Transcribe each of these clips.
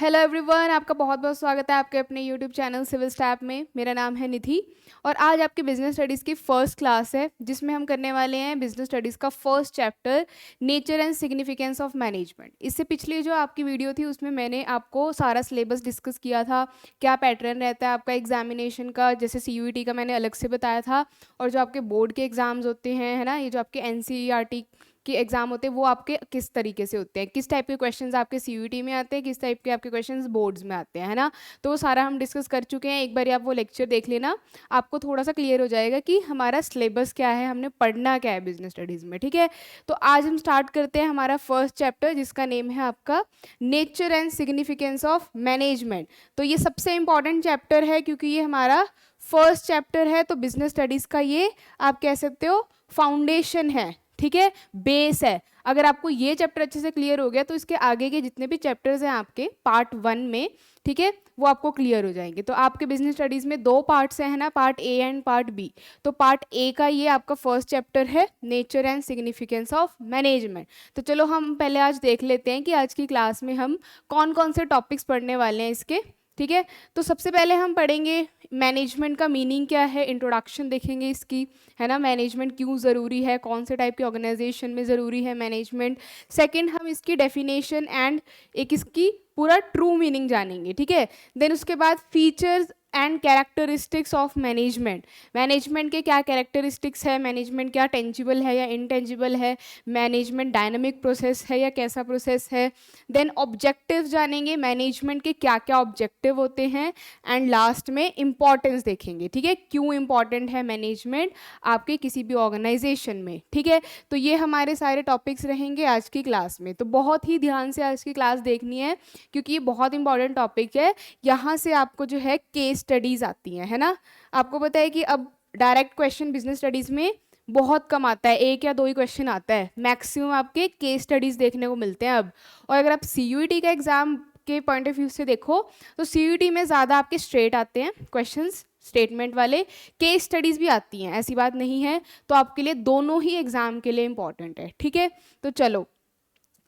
Hello everyone, आपका बहुत बहुत स्वागत है आपके अपने यूट्यूब चैनल सिविल स्टैप में। मेरा नाम है निधि और आज आपकी बिजनेस स्टडीज़ की फर्स्ट क्लास है जिसमें हम करने वाले हैं बिजनेस स्टडीज़ का first chapter, nature and significance of management. इससे पिछली जो आपकी वीडियो थी उसमें मैंने आपको सारा सिलेबस डिस्कस किया था, क्या पैटर्न रहता है आपका एग्जामिनेशन का। जैसे CUET का मैंने अलग से बताया था, और जो आपके बोर्ड के एग्ज़ाम्स होते हैं, है ना, ये जो आपके NCERT के एग्जाम होते हैं वो आपके किस तरीके से होते हैं, किस टाइप के क्वेश्चंस आपके CUET में आते हैं, किस टाइप के आपके क्वेश्चंस बोर्ड्स में आते हैं, है ना। तो वो सारा हम डिस्कस कर चुके हैं। एक बार आप वो लेक्चर देख लेना, आपको थोड़ा सा क्लियर हो जाएगा कि हमारा सिलेबस क्या है, हमने पढ़ना क्या है बिजनेस स्टडीज़ में। ठीक है, तो आज हम स्टार्ट करते हैं हमारा फर्स्ट चैप्टर जिसका नेम है आपका nature and significance of management. तो ये सबसे इंपॉर्टेंट चैप्टर है क्योंकि ये हमारा फर्स्ट चैप्टर है। तो बिजनेस स्टडीज़ का ये आप कह सकते हो फाउंडेशन है, ठीक है, बेस है। अगर आपको ये चैप्टर अच्छे से क्लियर हो गया तो इसके आगे के जितने भी चैप्टर्स हैं आपके पार्ट 1 में, ठीक है, वो आपको क्लियर हो जाएंगे। तो आपके बिजनेस स्टडीज में 2 पार्ट्स हैं ना, part A and part B. तो पार्ट ए का ये आपका फर्स्ट चैप्टर है, nature and significance of management. तो चलो हम पहले आज देख लेते हैं कि आज की क्लास में हम कौन कौन से टॉपिक्स पढ़ने वाले हैं इसके। ठीक है, तो सबसे पहले हम पढ़ेंगे मैनेजमेंट का मीनिंग क्या है, इंट्रोडक्शन देखेंगे इसकी, है ना, मैनेजमेंट क्यों ज़रूरी है, कौन से टाइप के ऑर्गेनाइजेशन में ज़रूरी है मैनेजमेंट। सेकंड हम इसकी डेफिनेशन एंड एक इसकी पूरा ट्रू मीनिंग जानेंगे। ठीक है, देन उसके बाद features and characteristics of management, management के क्या कैरेक्टरिस्टिक्स है, मैनेजमेंट क्या टेंजिबल है या इनटेंजिबल है, मैनेजमेंट डायनामिक प्रोसेस है या कैसा प्रोसेस है। देन ऑब्जेक्टिव जानेंगे, मैनेजमेंट के क्या क्या ऑब्जेक्टिव होते हैं। एंड लास्ट में इंपॉर्टेंस देखेंगे, ठीक है, क्यों इंपॉर्टेंट है मैनेजमेंट आपके किसी भी ऑर्गेनाइजेशन में। ठीक है, तो ये हमारे सारे टॉपिक्स रहेंगे आज की क्लास में। तो बहुत ही ध्यान से आज की क्लास देखनी है क्योंकि ये बहुत इंपॉर्टेंट टॉपिक है। यहाँ से आपको जो है केस स्टडीज आती हैं, है ना। आपको पता है कि अब डायरेक्ट क्वेश्चन बिजनेस स्टडीज में बहुत कम आता है, 1 या 2 ही क्वेश्चन आता है, मैक्सिमम आपके केस स्टडीज देखने को मिलते हैं अब। और अगर आप CUET का एग्जाम के पॉइंट ऑफ व्यू से देखो तो CUET में ज़्यादा आपके स्ट्रेट आते हैं क्वेश्चंस, स्टेटमेंट वाले। केस स्टडीज़ भी आती हैं, ऐसी बात नहीं है। तो आपके लिए दोनों ही एग्जाम के लिए इंपॉर्टेंट है। ठीक है, तो चलो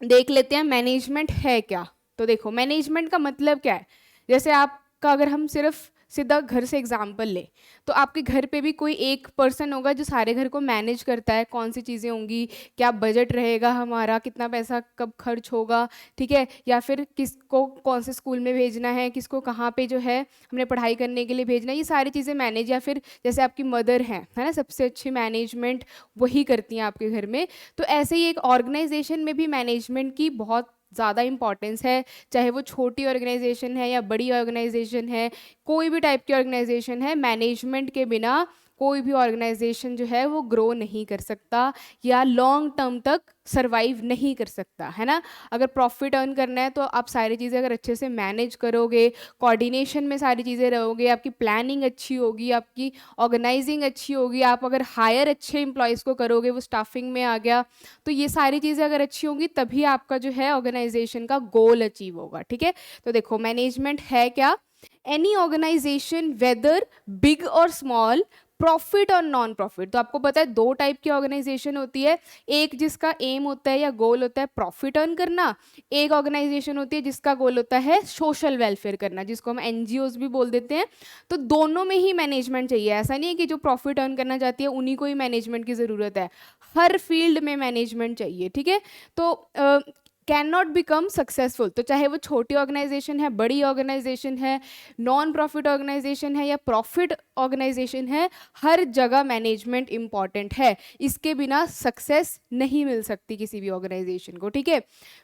देख लेते हैं मैनेजमेंट है क्या। तो देखो मैनेजमेंट का मतलब क्या है। जैसे आपका अगर हम सिर्फ सीधा घर से एग्जाम्पल ले तो आपके घर पे भी कोई एक पर्सन होगा जो सारे घर को मैनेज करता है, कौन सी चीज़ें होंगी, क्या बजट रहेगा हमारा, कितना पैसा कब खर्च होगा, ठीक है, या फिर किसको कौन से स्कूल में भेजना है, किसको कहाँ पे जो है हमने पढ़ाई करने के लिए भेजना है, ये सारी चीज़ें मैनेज। या फिर जैसे आपकी मदर हैं, है ना, सबसे अच्छी मैनेजमेंट वही करती हैं आपके घर में। तो ऐसे ही एक ऑर्गेनाइजेशन में भी मैनेजमेंट की बहुत ज़्यादा इंपॉर्टेंस है, चाहे वो छोटी ऑर्गेनाइजेशन है या बड़ी ऑर्गेनाइजेशन है, कोई भी टाइप की ऑर्गेनाइजेशन है, मैनेजमेंट के बिना कोई भी ऑर्गेनाइजेशन जो है वो ग्रो नहीं कर सकता या लॉन्ग टर्म तक सरवाइव नहीं कर सकता, है ना। अगर प्रॉफिट अर्न करना है तो आप सारी चीज़ें अगर अच्छे से मैनेज करोगे, कोऑर्डिनेशन में सारी चीज़ें रहोगे, आपकी प्लानिंग अच्छी होगी, आपकी ऑर्गेनाइजिंग अच्छी होगी, आप अगर हायर अच्छे एम्प्लॉयज़ को करोगे, वो स्टाफिंग में आ गया, तो ये सारी चीज़ें अगर अच्छी होंगी तभी आपका जो है ऑर्गेनाइजेशन का गोल अचीव होगा। ठीक है, तो देखो मैनेजमेंट है क्या। एनी ऑर्गेनाइजेशन वेदर बिग और स्मॉल, प्रॉफिट और नॉन प्रॉफिट। तो आपको पता है 2 टाइप की ऑर्गेनाइजेशन होती है, एक जिसका एम होता है या गोल होता है प्रॉफिट अर्न करना, एक ऑर्गेनाइजेशन होती है जिसका गोल होता है सोशल वेलफेयर करना, जिसको हम NGOs भी बोल देते हैं। तो दोनों में ही मैनेजमेंट चाहिए, ऐसा नहीं है कि जो प्रॉफिट अर्न करना चाहती है उन्हीं को ही मैनेजमेंट की ज़रूरत है, हर फील्ड में मैनेजमेंट चाहिए। ठीक है, तो कैन नॉट बिकम सक्सेसफुल, तो चाहे वो छोटी ऑर्गेनाइजेशन है, बड़ी ऑर्गेनाइजेशन है, नॉन प्रॉफिट ऑर्गेनाइजेशन है या प्रॉफिट ऑर्गेनाइजेशन है, हर जगह मैनेजमेंट इंपॉर्टेंट है। इसके बिना सक्सेस नहीं मिल सकती किसी भी ऑर्गेनाइजेशन को। ठीक है,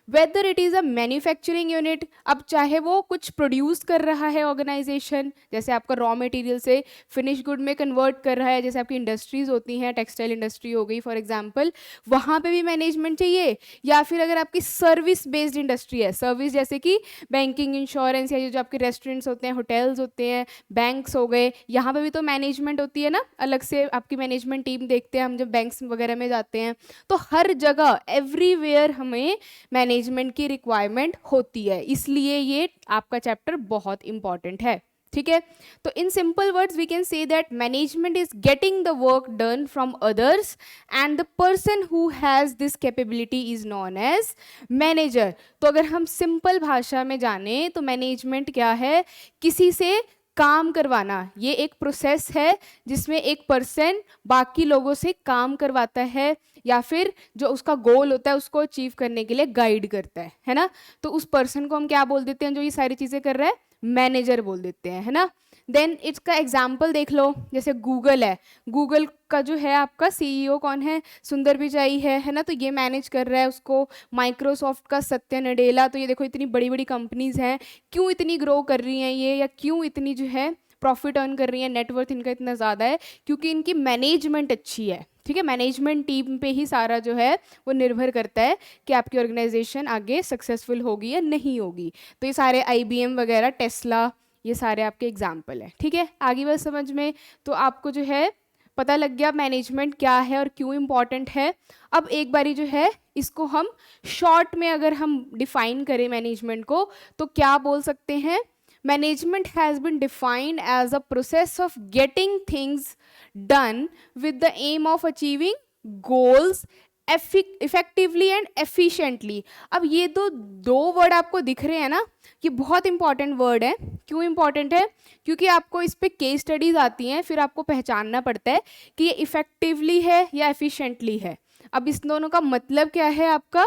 whether it is a manufacturing unit, अब चाहे वो कुछ प्रोड्यूस कर रहा है ऑर्गेनाइजेशन, जैसे आपका रॉ मटेरियल से फिनिश गुड में कन्वर्ट कर रहा है, जैसे आपकी इंडस्ट्रीज होती हैं, टेक्सटाइल इंडस्ट्री हो गई फॉर एग्जाम्पल, वहाँ पे भी मैनेजमेंट चाहिए। या फिर अगर आपकी सर्विस बेस्ड इंडस्ट्री है, सर्विस जैसे कि बैंकिंग, इंश्योरेंस, या जो आपके रेस्टोरेंट्स होते हैं, होटल्स होते हैं, बैंक्स हो गए, यहाँ पे भी तो मैनेजमेंट होती है ना, अलग से आपकी मैनेजमेंट टीम देखते हैं हम जब बैंक्स वगैरह में जाते हैं। तो हर जगह एवरीवेयर हमें मैनेजमेंट की रिक्वायरमेंट होती है, इसलिए ये आपका चैप्टर बहुत इंपॉर्टेंट है। ठीक है। तो in simple words we can say that management is getting the work done from others and the person who has this capability is known as manager. तो अगर हम सिंपल भाषा में जाने तो मैनेजमेंट क्या है, किसी से काम करवाना। ये एक प्रोसेस है जिसमें एक पर्सन बाकी लोगों से काम करवाता है या फिर जो उसका गोल होता है उसको अचीव करने के लिए गाइड करता है ना। तो उस पर्सन को हम क्या बोल देते हैं जो ये सारी चीज़ें कर रहा है, मैनेजर बोल देते हैं, है ना। देन इसका एग्जाम्पल देख लो, जैसे गूगल है, गूगल का जो है आपका सीईओ कौन है, सुंदर पिचाई है ना। तो ये मैनेज कर रहा है उसको। माइक्रोसॉफ्ट का सत्या नडेला, तो ये देखो इतनी बड़ी बड़ी कंपनीज हैं, क्यों इतनी ग्रो कर रही हैं ये, या क्यों इतनी जो है प्रॉफिट अर्न कर रही है, नेटवर्थ इनका इतना ज़्यादा है, क्योंकि इनकी मैनेजमेंट अच्छी है। ठीक है, मैनेजमेंट टीम पे ही सारा जो है वो निर्भर करता है कि आपकी ऑर्गेनाइजेशन आगे सक्सेसफुल होगी या नहीं होगी। तो ये सारे IBM वगैरह, टेस्ला, ये सारे आपके एग्जाम्पल हैं। ठीक है, आगे बात समझ में, तो आपको जो है पता लग गया मैनेजमेंट क्या है और क्यों इम्पॉर्टेंट है। अब एक बारी जो है इसको हम शॉर्ट में अगर हम डिफाइन करें मैनेजमेंट को, तो क्या बोल सकते हैं, management has been defined as a process of getting things done with the aim of achieving goals effectively and efficiently. अब ये दो वर्ड आपको दिख रहे हैं ना, ये बहुत इंपॉर्टेंट वर्ड है। क्यों इंपॉर्टेंट है, क्योंकि आपको इस पे केस स्टडीज आती हैं, फिर आपको पहचानना पड़ता है कि ये इफेक्टिवली है या एफिशिएंटली है। अब इस दोनों का मतलब क्या है आपका,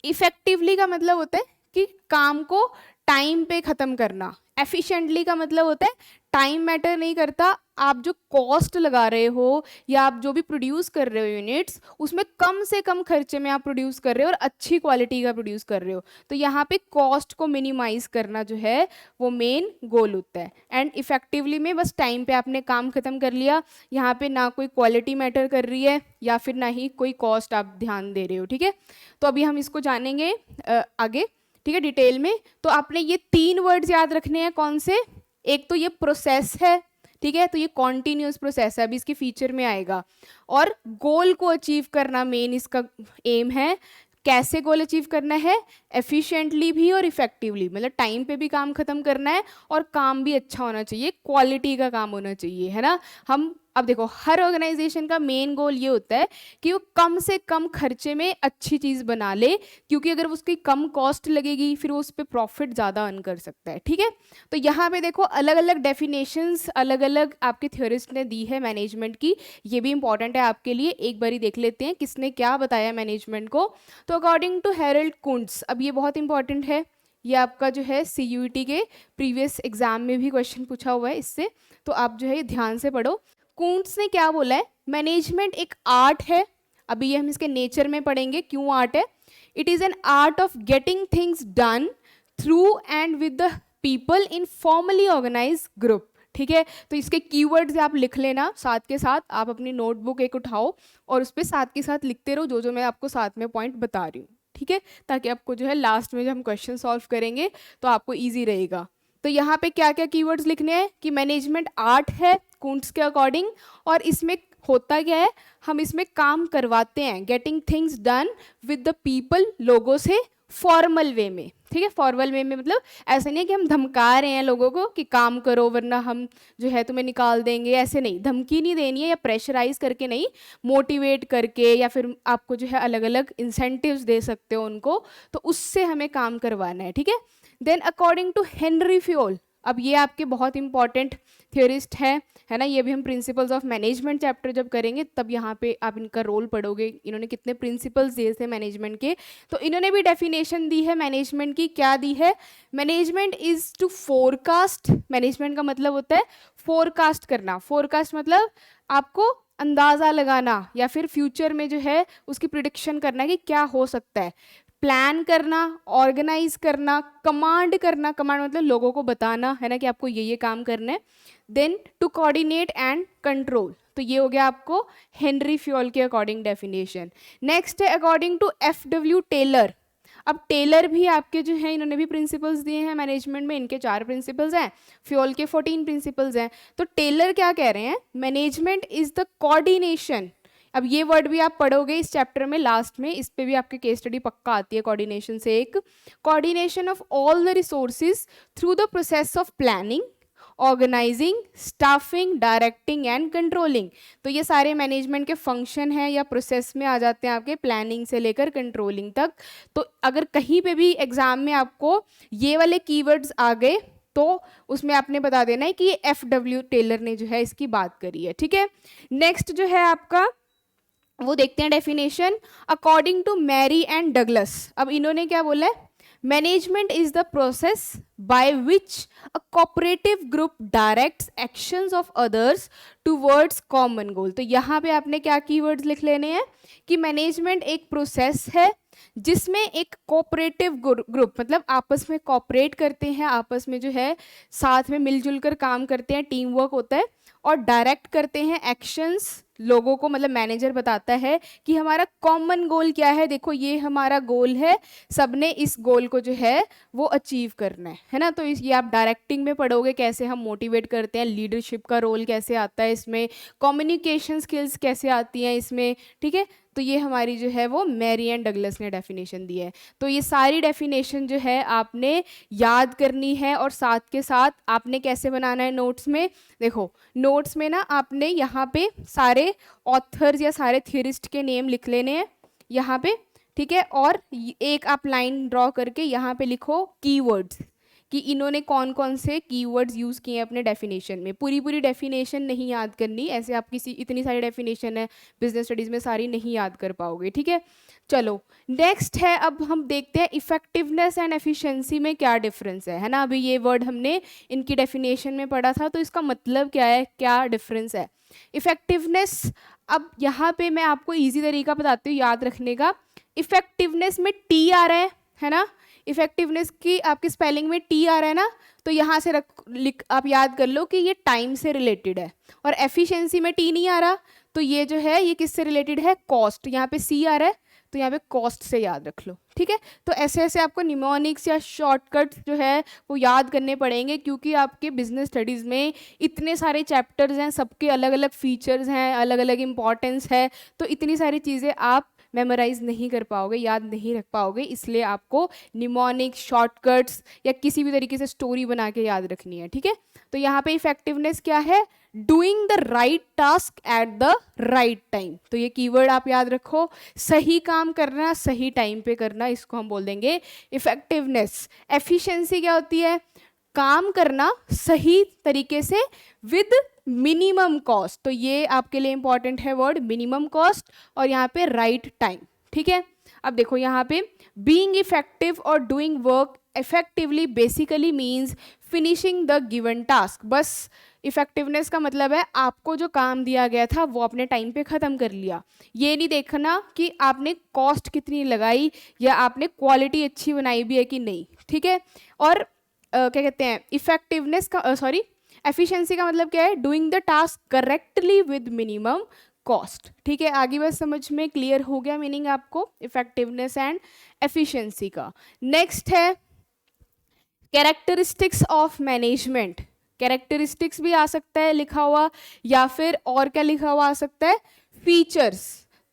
इफेक्टिवली का मतलब होता है कि काम को टाइम पे ख़त्म करना। एफिशिएंटली का मतलब होता है टाइम मैटर नहीं करता, आप जो कॉस्ट लगा रहे हो या आप जो भी प्रोड्यूस कर रहे हो यूनिट्स, उसमें कम से कम खर्चे में आप प्रोड्यूस कर रहे हो और अच्छी क्वालिटी का प्रोड्यूस कर रहे हो। तो यहाँ पे कॉस्ट को मिनिमाइज करना जो है वो मेन गोल होता है। एंड इफेक्टिवली में बस टाइम पे आपने काम खत्म कर लिया, यहाँ पे ना कोई क्वालिटी मैटर कर रही है या फिर ना ही कोई कॉस्ट आप ध्यान दे रहे हो। ठीक है, तो अभी हम इसको जानेंगे आगे, ठीक है, डिटेल में। तो आपने ये 3 वर्ड्स याद रखने हैं, कौन से, एक तो ये प्रोसेस है, ठीक है, तो ये कॉन्टिन्यूस प्रोसेस है, अभी इसके फीचर में आएगा। और गोल को अचीव करना मेन इसका एम है। कैसे गोल अचीव करना है, एफिशिएंटली भी और इफेक्टिवली, मतलब टाइम पे भी काम खत्म करना है और काम भी अच्छा होना चाहिए, क्वालिटी का काम होना चाहिए, है ना। हम अब देखो हर ऑर्गेनाइजेशन का मेन गोल ये होता है कि वो कम से कम खर्चे में अच्छी चीज़ बना ले, क्योंकि अगर उसकी कम कॉस्ट लगेगी फिर वो उस पर प्रॉफिट ज़्यादा अर्न कर सकता है। ठीक है, तो यहाँ पे देखो अलग अलग डेफिनेशंस अलग अलग आपके थ्योरिस्ट ने दी है मैनेजमेंट की, ये भी इंपॉर्टेंट है आपके लिए। एक बारी देख लेते हैं किसने क्या बताया मैनेजमेंट को। तो अकॉर्डिंग टू हैरोल्ड कुंट्स, अब ये बहुत इंपॉर्टेंट है, ये आपका जो है CUET के प्रीवियस एग्जाम में भी क्वेश्चन पूछा हुआ है इससे, तो आप जो है ये ध्यान से पढ़ो। कुंट्स ने क्या बोला है, मैनेजमेंट एक आर्ट है। अभी ये हम इसके नेचर में पढ़ेंगे क्यों आर्ट है। It is an art of getting things done through and with the people in formally organised group. ठीक है, तो इसके कीवर्ड्स आप लिख लेना साथ के साथ, आप अपनी नोटबुक एक उठाओ और उस पर साथ के साथ लिखते रहो जो जो मैं आपको साथ में पॉइंट बता रही हूँ। ठीक है, ताकि आपको जो है लास्ट में जब हम क्वेश्चन सॉल्व करेंगे तो आपको ईजी रहेगा। तो यहाँ पे क्या क्या कीवर्ड्स लिखने हैं कि मैनेजमेंट आर्ट है कुंट्स के अकॉर्डिंग, और इसमें होता क्या है, हम इसमें काम करवाते हैं, getting things done with the people, लोगों से फॉर्मल वे में। ठीक है, फॉर्मल वे में मतलब ऐसा नहीं है कि हम धमका रहे हैं लोगों को कि काम करो वरना हम जो है तुम्हें निकाल देंगे, ऐसे नहीं, धमकी नहीं देनी है या प्रेशराइज करके नहीं, मोटिवेट करके या फिर आपको जो है अलग अलग इंसेंटिव्स दे सकते हो उनको, तो उससे हमें काम करवाना है। ठीक है, then according to Henry Fayol, अब ये आपके बहुत इंपॉर्टेंट थियोरिस्ट है ना, ये भी हम प्रिंसिपल्स ऑफ मैनेजमेंट चैप्टर जब करेंगे तब यहाँ पे आप इनका रोल पढ़ोगे, इन्होंने कितने प्रिंसिपल्स दिए थे मैनेजमेंट के। तो इन्होंने भी डेफिनेशन दी है मैनेजमेंट की, क्या दी है, मैनेजमेंट इज टू फोरकास्ट। मैनेजमेंट का मतलब होता है फोरकास्ट करना, फोरकास्ट मतलब आपको अंदाज़ा लगाना या फिर फ्यूचर में जो है उसकी प्रिडिक्शन करना कि क्या हो सकता है, प्लान करना, ऑर्गेनाइज करना, कमांड करना, कमांड मतलब लोगों को बताना, है ना, कि आपको ये काम करना है। Then to coordinate and control, तो ये हो गया आपको हेनरी फ्योल के अकॉर्डिंग डेफिनेशन। नेक्स्ट है अकॉर्डिंग टू FW टेलर। अब टेलर भी आपके जो है इन्होंने भी प्रिंसिपल्स दिए हैं मैनेजमेंट में, इनके 4 प्रिंसिपल्स हैं, फ्योल के 14 प्रिंसिपल्स हैं। तो टेलर क्या कह रहे हैं, मैनेजमेंट इज द कोऑर्डिनेशन अब ये वर्ड भी आप पढ़ोगे इस चैप्टर में लास्ट में, इस पे भी आपके केस स्टडी पक्का आती है कोऑर्डिनेशन से। एक coordination of all the resources through the process of planning, organising, staffing, directing and controlling. तो ये सारे मैनेजमेंट के फंक्शन हैं या प्रोसेस में आ जाते हैं आपके, प्लानिंग से लेकर कंट्रोलिंग तक। तो अगर कहीं पे भी एग्जाम में आपको ये वाले कीवर्ड्स आ गए तो उसमें आपने बता देना है कि ये एफ.डब्ल्यू. टेलर ने जो है इसकी बात करी है, ठीक है। नेक्स्ट जो है आपका वो देखते हैं definition according to Mary and Douglas. अब इन्होंने क्या बोला है, management is the process by which a cooperative group directs actions of others towards common goal. तो यहाँ पे आपने क्या कीवर्ड्स लिख लेने हैं कि मैनेजमेंट एक प्रोसेस है जिसमें एक कोऑपरेटिव ग्रुप मतलब आपस में कोऑपरेट करते हैं, आपस में जो है साथ में मिलजुल कर काम करते हैं, टीम वर्क होता है, और डायरेक्ट करते हैं एक्शंस लोगों को, मतलब मैनेजर बताता है कि हमारा कॉमन गोल क्या है, देखो ये हमारा गोल है, सबने इस गोल को जो है वो अचीव करना है ना। तो ये आप डायरेक्टिंग में पढ़ोगे कैसे हम मोटिवेट करते हैं, लीडरशिप का रोल कैसे आता है इसमें, कम्युनिकेशन स्किल्स कैसे आती हैं इसमें, ठीक है। तो ये हमारी जो है वो मैरी एंड डगलस ने डेफिनेशन दी है। तो ये सारी डेफिनेशन जो है आपने याद करनी है, और साथ के साथ आपने कैसे बनाना है नोट्स में, देखो नोट्स में ना आपने यहाँ पे सारे ऑथर्स या सारे थियरिस्ट के नेम लिख लेने हैं यहाँ पे, ठीक है। और एक आप लाइन ड्रॉ करके यहाँ पे लिखो कीवर्ड्स कि इन्होंने कौन कौन से कीवर्ड्स यूज़ किए हैं अपने डेफिनेशन में। पूरी पूरी डेफिनेशन नहीं याद करनी, ऐसे आप किसी इतनी सारी डेफिनेशन है बिजनेस स्टडीज़ में, सारी नहीं याद कर पाओगे, ठीक है। चलो नेक्स्ट है, अब हम देखते हैं इफेक्टिवनेस एंड एफिशिएंसी में क्या डिफरेंस है ना। अभी ये वर्ड हमने इनकी डेफिनेशन में पढ़ा था, तो इसका मतलब क्या है, क्या डिफरेंस है इफेक्टिवनेस। अब यहाँ पे मैं आपको ईजी तरीका बताती हूँ याद रखने का। इफेक्टिवनेस में टी आ रहा है ना, इफेक्टिवनेस की आपकी स्पेलिंग में टी आ रहा है ना, तो यहाँ से आप याद कर लो कि ये टाइम से रिलेटेड है। और एफिशिएंसी में टी नहीं आ रहा, तो ये जो है ये किससे रिलेटेड है, कॉस्ट। यहाँ पे सी आ रहा है तो यहाँ पे कॉस्ट से याद रख लो, ठीक है। तो ऐसे ऐसे आपको निमोनिक्स या शॉर्टकट्स जो है वो याद करने पड़ेंगे, क्योंकि आपके बिजनेस स्टडीज़ में इतने सारे चैप्टर्स हैं, सबके अलग अलग फीचर्स हैं, अलग अलग इंपॉर्टेंस है, तो इतनी सारी चीज़ें आप मेमोराइज नहीं कर पाओगे, याद नहीं रख पाओगे। इसलिए आपको निमोनिक, शॉर्टकट्स या किसी भी तरीके से स्टोरी बना के याद रखनी है, ठीक है। तो यहाँ पे इफेक्टिवनेस क्या है, doing the right task at the right time. तो ये कीवर्ड आप याद रखो, सही काम करना, सही टाइम पे करना, इसको हम बोल देंगे इफेक्टिवनेस। एफिशिएंसी क्या होती है, काम करना सही तरीके से विद मिनिमम कॉस्ट। तो ये आपके लिए इंपॉर्टेंट है वर्ड मिनिमम कॉस्ट, और यहाँ पे राइट टाइम, ठीक है। अब देखो यहाँ पे बीइंग इफेक्टिव और doing work effectively basically means finishing the given task. बस इफेक्टिवनेस का मतलब है आपको जो काम दिया गया था वो अपने टाइम पे ख़त्म कर लिया। ये नहीं देखना कि आपने कॉस्ट कितनी लगाई या आपने क्वालिटी अच्छी बनाई भी है कि नहीं, ठीक है। और क्या कहते हैं इफेक्टिवनेस का एफिशिएंसी का मतलब क्या है, doing the task correctly with minimum cost, ठीक है। आगे बस समझ में क्लियर हो गया मीनिंग आपको इफेक्टिवनेस एंड एफिशिएंसी का। नेक्स्ट है कैरेक्टरिस्टिक्स ऑफ मैनेजमेंट। कैरेक्टरिस्टिक्स भी आ सकता है लिखा हुआ, या फिर और क्या लिखा हुआ आ सकता है, फीचर्स।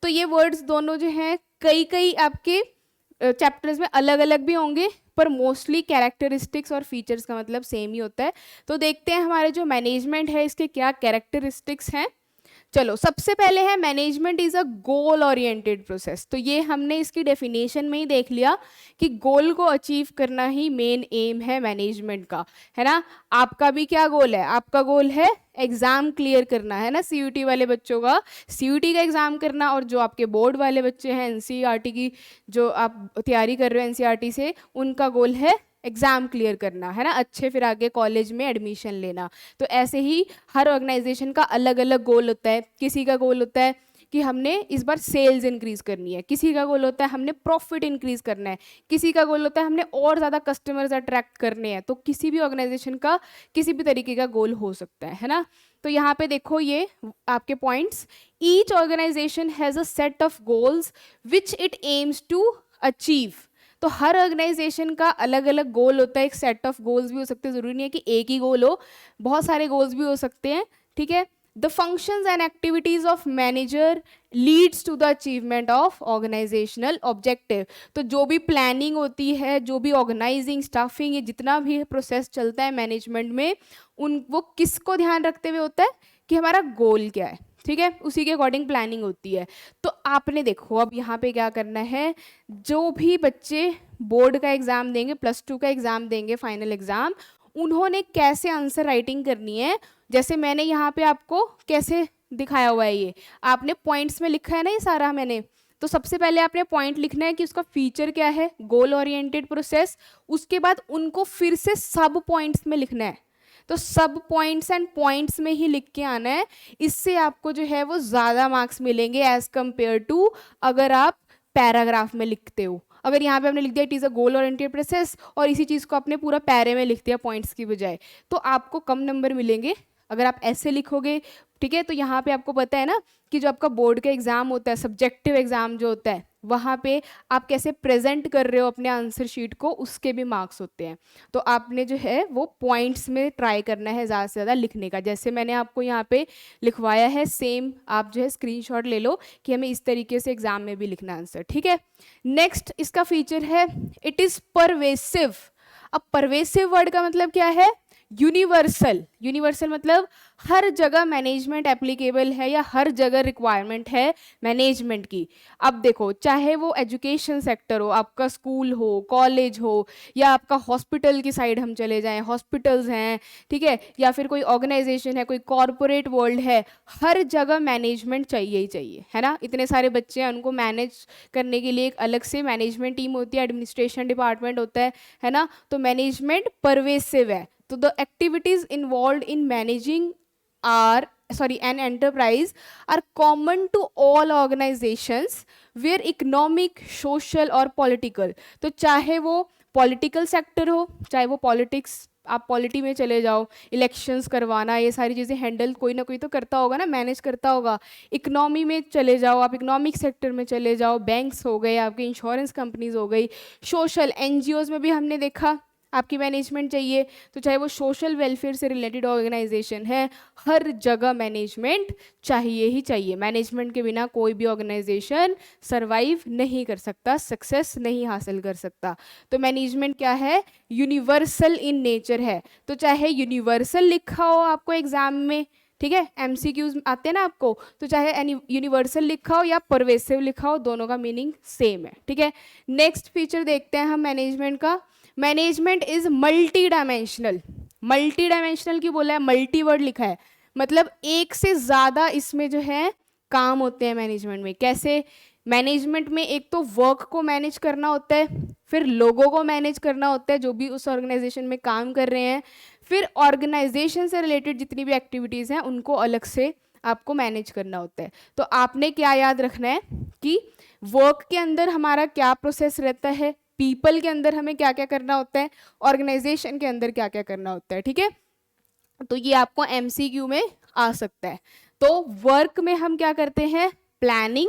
तो ये वर्ड्स दोनों जो हैं कई कई आपके चैप्टर्स में अलग अलग भी होंगे, पर मोस्टली कैरेक्टरिस्टिक्स और फीचर्स का मतलब सेम ही होता है। तो देखते हैं हमारे जो मैनेजमेंट है इसके क्या कैरेक्टरिस्टिक्स हैं। चलो सबसे पहले है management is a goal oriented process. तो ये हमने इसकी डेफिनेशन में ही देख लिया कि गोल को अचीव करना ही मेन एम है मैनेजमेंट का, है ना। आपका भी क्या गोल है, आपका गोल है एग्जाम क्लियर करना, है ना। सीयूटी वाले बच्चों का सीयूटी का एग्जाम करना, और जो आपके बोर्ड वाले बच्चे हैं एनसीईआरटी की जो आप तैयारी कर रहे हो एनसीईआरटी से, उनका गोल है एग्ज़ाम क्लियर करना, है ना, अच्छे फिर आगे कॉलेज में एडमिशन लेना। तो ऐसे ही हर ऑर्गेनाइजेशन का अलग अलग गोल होता है। किसी का गोल होता है कि हमने इस बार सेल्स इंक्रीज़ करनी है, किसी का गोल होता है हमने प्रॉफिट इंक्रीज़ करना है, किसी का गोल होता है हमने और ज़्यादा कस्टमर्स अट्रैक्ट करने हैं। तो किसी भी ऑर्गेनाइजेशन का किसी भी तरीके का गोल हो सकता है ना। तो यहाँ पे देखो ये आपके points, each organisation has a set of goals which it aims to achieve. तो हर ऑर्गेनाइजेशन का अलग अलग गोल होता है, एक सेट ऑफ गोल्स भी हो सकते हैं, ज़रूरी नहीं है कि एक ही गोल हो, बहुत सारे गोल्स भी हो सकते हैं, ठीक है। The functions and activities of manager leads to the achievement of organisational objective. तो जो भी प्लानिंग होती है, जो भी ऑर्गेनाइजिंग, स्टाफिंग, ये जितना भी प्रोसेस चलता है मैनेजमेंट में, वो किसको ध्यान रखते हुए होता है कि हमारा गोल क्या है, ठीक है, उसी के अकॉर्डिंग प्लानिंग होती है। तो आपने देखो अब यहाँ पे क्या करना है, जो भी बच्चे बोर्ड का एग्जाम देंगे, +2 का एग्जाम देंगे, फाइनल एग्जाम, उन्होंने कैसे आंसर राइटिंग करनी है, जैसे मैंने यहाँ पे आपको कैसे दिखाया हुआ है, ये आपने पॉइंट्स में लिखा है ना ये सारा मैंने। तो सबसे पहले आपने पॉइंट लिखना है कि उसका फीचर क्या है, गोल ओरिएंटेड प्रोसेस। उसके बाद उनको फिर से सब पॉइंट्स में लिखना है, तो सब पॉइंट्स एंड पॉइंट्स में ही लिख के आना है। इससे आपको जो है वो ज़्यादा मार्क्स मिलेंगे एज कंपेयर टू अगर आप पैराग्राफ में लिखते हो। अगर यहाँ पे आपने लिख दिया it is a goal oriented process और इसी चीज़ को आपने पूरा पैरे में लिख दिया पॉइंट्स की बजाय, तो आपको कम नंबर मिलेंगे अगर आप ऐसे लिखोगे, ठीक है। तो यहाँ पे आपको पता है ना कि जो आपका बोर्ड का एग्जाम होता है, सब्जेक्टिव एग्जाम जो होता है, वहाँ पे आप कैसे प्रेजेंट कर रहे हो अपने आंसर शीट को, उसके भी मार्क्स होते हैं। तो आपने जो है वो पॉइंट्स में ट्राई करना है ज़्यादा से ज़्यादा लिखने का, जैसे मैंने आपको यहाँ पे लिखवाया है सेम आप जो है स्क्रीनशॉट ले लो कि हमें इस तरीके से एग्जाम में भी लिखना आंसर, ठीक है। नेक्स्ट इसका फीचर है इट इज़ परवेसिव। अब परवेसिव वर्ड का मतलब क्या है, यूनिवर्सल। यूनिवर्सल मतलब हर जगह मैनेजमेंट एप्लीकेबल है या हर जगह रिक्वायरमेंट है मैनेजमेंट की। अब देखो, चाहे वो एजुकेशन सेक्टर हो, आपका स्कूल हो, कॉलेज हो, या आपका हॉस्पिटल की साइड हम चले जाएं, हॉस्पिटल्स हैं, ठीक है, या फिर कोई ऑर्गेनाइजेशन है, कोई कॉरपोरेट वर्ल्ड है, हर जगह मैनेजमेंट चाहिए ही चाहिए, है ना। इतने सारे बच्चे हैं, उनको मैनेज करने के लिए एक अलग से मैनेजमेंट टीम होती है, एडमिनिस्ट्रेशन डिपार्टमेंट होता है ना। तो मैनेजमेंट परवेसिव है। तो the activities involve in managing an enterprise are common to all organizations where economic, social और political। तो चाहे वो पॉलिटिकल सेक्टर हो, चाहे वो पॉलिटिक्स, आप पॉलिटी में चले जाओ, इलेक्शंस करवाना, ये सारी चीज़ें हैंडल कोई ना कोई तो करता होगा ना, मैनेज करता होगा। इकोनॉमी में चले जाओ, आप इकोनॉमिक सेक्टर में चले जाओ, बैंक्स हो गए, आपकी इंश्योरेंस कंपनीज हो गई, सोशल एनजीओज में भी हमने देखा आपकी मैनेजमेंट चाहिए। तो चाहे वो सोशल वेलफेयर से रिलेटेड ऑर्गेनाइजेशन है, हर जगह मैनेजमेंट चाहिए ही चाहिए। मैनेजमेंट के बिना कोई भी ऑर्गेनाइजेशन सरवाइव नहीं कर सकता, सक्सेस नहीं हासिल कर सकता। तो मैनेजमेंट क्या है, यूनिवर्सल इन नेचर है। तो चाहे यूनिवर्सल लिखा हो आपको एग्जाम में, ठीक है, MCQs आते हैं ना आपको, तो चाहे यूनिवर्सल लिखा हो या परवेसिव लिखा हो, दोनों का मीनिंग सेम है, ठीक है। नेक्स्ट फीचर देखते हैं हम मैनेजमेंट का। Management is multi dimensional. Multi dimensional क्यों बोला है, मल्टी वर्ड लिखा है, मतलब एक से ज़्यादा इसमें जो है काम होते हैं मैनेजमेंट में। कैसे, मैनेजमेंट में एक तो वर्क को मैनेज करना होता है, फिर लोगों को मैनेज करना होता है जो भी उस ऑर्गेनाइजेशन में काम कर रहे हैं, फिर ऑर्गेनाइजेशन से रिलेटेड जितनी भी एक्टिविटीज़ हैं उनको अलग से आपको मैनेज करना होता है। तो आपने क्या याद रखना है कि वर्क के अंदर हमारा क्या प्रोसेस रहता है, पीपल के अंदर हमें क्या क्या करना होता है, ऑर्गेनाइजेशन के अंदर क्या क्या करना होता है, ठीक है। तो ये आपको MCQ में आ सकता है। तो वर्क में हम क्या करते हैं, प्लानिंग,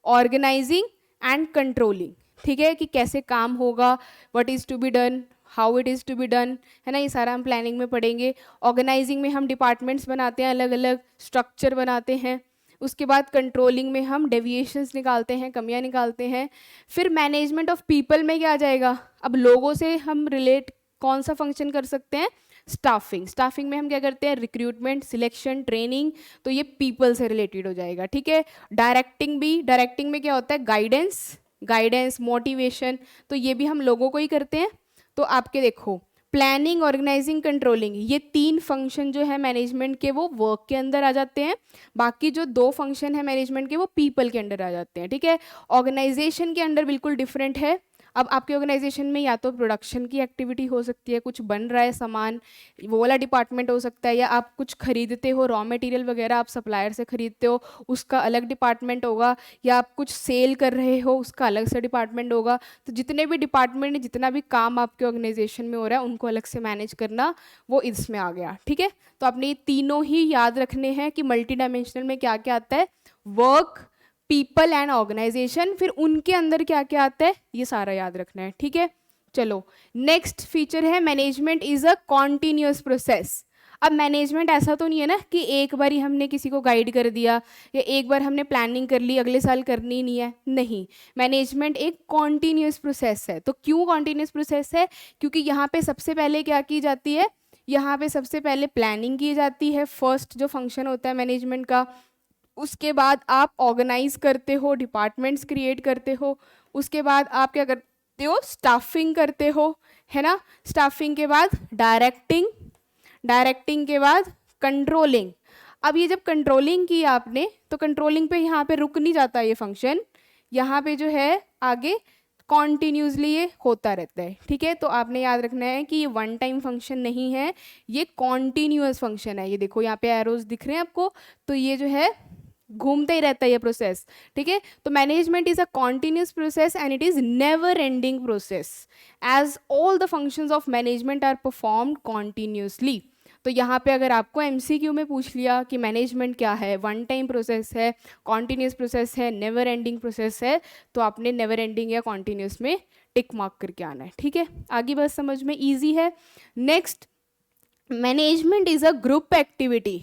ऑर्गेनाइजिंग एंड कंट्रोलिंग, ठीक है, कि कैसे काम होगा, what is to be done, how it is to be done, है ना, ये सारा हम प्लानिंग में पढ़ेंगे। ऑर्गेनाइजिंग में हम डिपार्टमेंट्स बनाते हैं, अलग अलग स्ट्रक्चर बनाते हैं। उसके बाद कंट्रोलिंग में हम डेविएशंस निकालते हैं, कमियां निकालते हैं। फिर मैनेजमेंट ऑफ पीपल में क्या आ जाएगा, अब लोगों से हम रिलेट कौन सा फंक्शन कर सकते हैं, स्टाफिंग। स्टाफिंग में हम क्या करते हैं, रिक्रूटमेंट, सिलेक्शन, ट्रेनिंग, तो ये पीपल से रिलेटेड हो जाएगा, ठीक है। डायरेक्टिंग भी, डायरेक्टिंग में क्या होता है, गाइडेंस, मोटिवेशन, तो ये भी हम लोगों को ही करते हैं। तो आपके देखो प्लानिंग, ऑर्गेनाइजिंग, कंट्रोलिंग, ये 3 फंक्शन जो है मैनेजमेंट के वो वर्क के अंदर आ जाते हैं। बाकी जो 2 फंक्शन है मैनेजमेंट के वो पीपल के अंडर आ जाते हैं, ठीक है। ऑर्गेनाइजेशन के अंडर बिल्कुल डिफरेंट है। अब आपके ऑर्गेनाइजेशन में या तो प्रोडक्शन की एक्टिविटी हो सकती है, कुछ बन रहा है सामान, वो वाला डिपार्टमेंट हो सकता है, या आप कुछ खरीदते हो, रॉ मटेरियल वगैरह आप सप्लायर से खरीदते हो, उसका अलग डिपार्टमेंट होगा, या आप कुछ सेल कर रहे हो, उसका अलग से डिपार्टमेंट होगा। तो जितने भी डिपार्टमेंट, जितना भी काम आपके ऑर्गेनाइजेशन में हो रहा है उनको अलग से मैनेज करना, वो इसमें आ गया, ठीक है। तो आपने ये तीनों ही याद रखने हैं कि मल्टी डायमेंशनल में क्या क्या आता है, वर्क, पीपल एंड ऑर्गेनाइजेशन, फिर उनके अंदर क्या क्या आता है, ये सारा याद रखना है, ठीक है। चलो नेक्स्ट फीचर है management is a continuous process. अब मैनेजमेंट ऐसा तो नहीं है ना कि एक बार ही हमने किसी को गाइड कर दिया या एक बार हमने प्लानिंग कर ली अगले साल करनी ही नहीं है, नहीं। मैनेजमेंट एक कॉन्टिन्यूस प्रोसेस है। तो क्यों कॉन्टिन्यूस प्रोसेस है? क्योंकि यहाँ पे सबसे पहले क्या की जाती है, यहाँ पे सबसे पहले प्लानिंग की जाती है, फर्स्ट जो फंक्शन होता है मैनेजमेंट का। उसके बाद आप ऑर्गेनाइज करते हो, डिपार्टमेंट्स क्रिएट करते हो। उसके बाद आप क्या करते हो, स्टाफिंग करते हो, है ना। स्टाफिंग के बाद डायरेक्टिंग, डायरेक्टिंग के बाद कंट्रोलिंग। अब ये जब कंट्रोलिंग की आपने, तो कंट्रोलिंग पे यहाँ पे रुक नहीं जाता ये फंक्शन, यहाँ पे जो है आगे कॉन्टिन्यूसली ये होता रहता है, ठीक है। तो आपने याद रखना है कि ये वन टाइम फंक्शन नहीं है, ये कॉन्टिन्यूअस फंक्शन है। ये देखो यहाँ पे एरोज दिख रहे हैं आपको, तो ये जो है घूमते ही रहता है ये प्रोसेस, ठीक है। तो management is a continuous process and it is never ending process as all the functions of management are performed continuously. तो यहाँ पे अगर आपको एमसीक्यू में पूछ लिया कि मैनेजमेंट क्या है, वन टाइम प्रोसेस है, कॉन्टिन्यूस प्रोसेस है, नेवर एंडिंग प्रोसेस है, तो आपने नेवर एंडिंग या कॉन्टिन्यूस में टिक मार्क करके आना है, ठीक है। आगे बस समझ में ईजी है। Next, management is a group activity.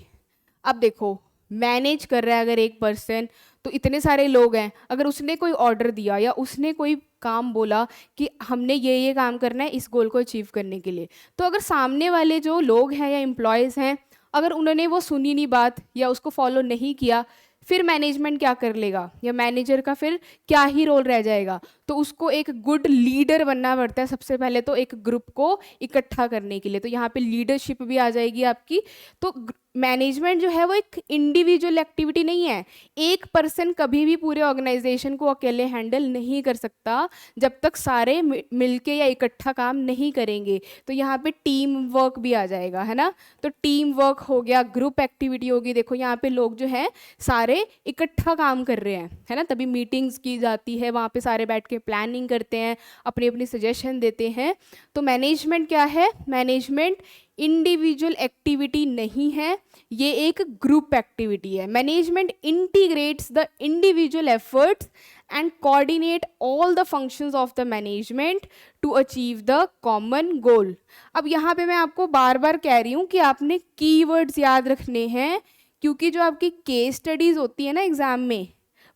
अब देखो, मैनेज कर रहा है अगर एक पर्सन, तो इतने सारे लोग हैं, अगर उसने कोई ऑर्डर दिया या उसने कोई काम बोला कि हमने ये काम करना है इस गोल को अचीव करने के लिए, तो अगर सामने वाले जो लोग हैं या एम्प्लॉयज़ हैं, अगर उन्होंने वो सुनी नहीं बात या उसको फॉलो नहीं किया, फिर मैनेजमेंट क्या कर लेगा, या मैनेजर का फिर क्या ही रोल रह जाएगा। तो उसको एक गुड लीडर बनना पड़ता है सबसे पहले, तो एक ग्रुप को इकट्ठा करने के लिए। तो यहाँ पे लीडरशिप भी आ जाएगी आपकी। तो मैनेजमेंट जो है वो एक इंडिविजुअल एक्टिविटी नहीं है। एक पर्सन कभी भी पूरे ऑर्गेनाइजेशन को अकेले हैंडल नहीं कर सकता जब तक सारे मिलके या इकट्ठा काम नहीं करेंगे। तो यहाँ पे टीम वर्क भी आ जाएगा, है ना। तो टीम वर्क हो गया, ग्रुप एक्टिविटी होगी। देखो यहाँ पे लोग जो हैं सारे इकट्ठा काम कर रहे हैं, है ना, तभी मीटिंग्स की जाती है, वहाँ पे सारे बैठ के प्लानिंग करते हैं, अपनी अपनी सजेशन देते हैं। तो मैनेजमेंट क्या है, मैनेजमेंट इंडिविजुअल एक्टिविटी नहीं है, ये एक ग्रुप एक्टिविटी है। Management integrates the individual efforts and coordinate all the functions of the management to achieve the common goal. अब यहाँ पे मैं आपको बार बार कह रही हूँ कि आपने कीवर्ड्स याद रखने हैं, क्योंकि जो आपकी केस स्टडीज होती है ना एग्जाम में,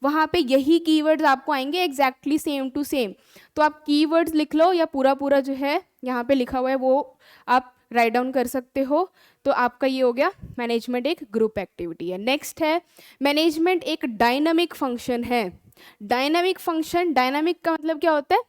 वहाँ पे यही कीवर्ड्स आपको आएंगे एग्जैक्टली सेम टू सेम। तो आप कीवर्ड्स लिख लो, या पूरा पूरा जो है यहाँ पे लिखा हुआ है वो आप राइट डाउन कर सकते हो। तो आपका ये हो गया, मैनेजमेंट एक ग्रुप एक्टिविटी है। नेक्स्ट है, मैनेजमेंट एक डायनामिक फंक्शन है। डायनामिक फंक्शन, डायनामिक का मतलब क्या होता है,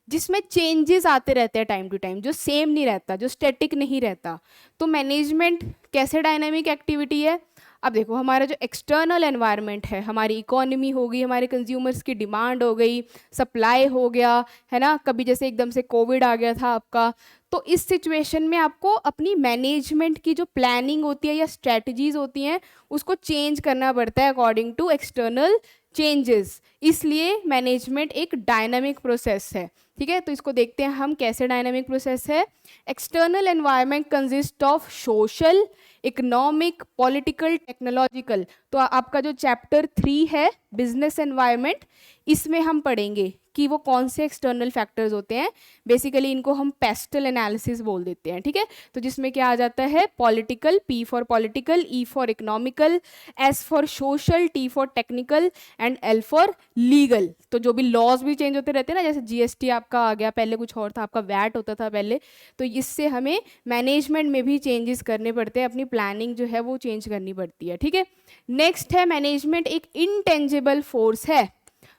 जिसमें चेंजेस आते रहते हैं टाइम टू टाइम, जो सेम नहीं रहता, जो स्टैटिक नहीं रहता। तो मैनेजमेंट कैसे डायनामिक एक्टिविटी है? अब देखो, हमारा जो एक्सटर्नल एनवायरनमेंट है, हमारी इकोनॉमी हो गई, हमारे कंज्यूमर्स की डिमांड हो गई, सप्लाई हो गया, है ना, कभी जैसे एकदम से कोविड आ गया था आपका, तो इस सिचुएशन में आपको अपनी मैनेजमेंट की जो प्लानिंग होती है या स्ट्रेटजीज होती हैं उसको चेंज करना पड़ता है अकॉर्डिंग टू एक्सटर्नल चेंजेस। इसलिए मैनेजमेंट एक डायनामिक प्रोसेस है, ठीक है। तो इसको देखते हैं हम कैसे डायनामिक प्रोसेस है। External environment consist of social, economic, political, technological. तो आपका जो चैप्टर 3 है बिजनेस एनवायरनमेंट, इसमें हम पढ़ेंगे कि वो कौन से एक्सटर्नल फैक्टर्स होते हैं। बेसिकली इनको हम पेस्टल एनालिसिस बोल देते हैं, ठीक है। तो जिसमें क्या आ जाता है, political, P for political, E for economical, S for social, T for technical and L for legal. तो जो भी लॉज भी चेंज होते रहते हैं ना, जैसे जीएसटी आपका आ गया, पहले कुछ और था, आपका वैट होता था पहले, तो इससे हमें मैनेजमेंट में भी चेंजेस करने पड़ते हैं, अपनी प्लानिंग जो है वो चेंज करनी पड़ती है, ठीक है। नेक्स्ट है, मैनेजमेंट एक इनटेंजिबल फोर्स है।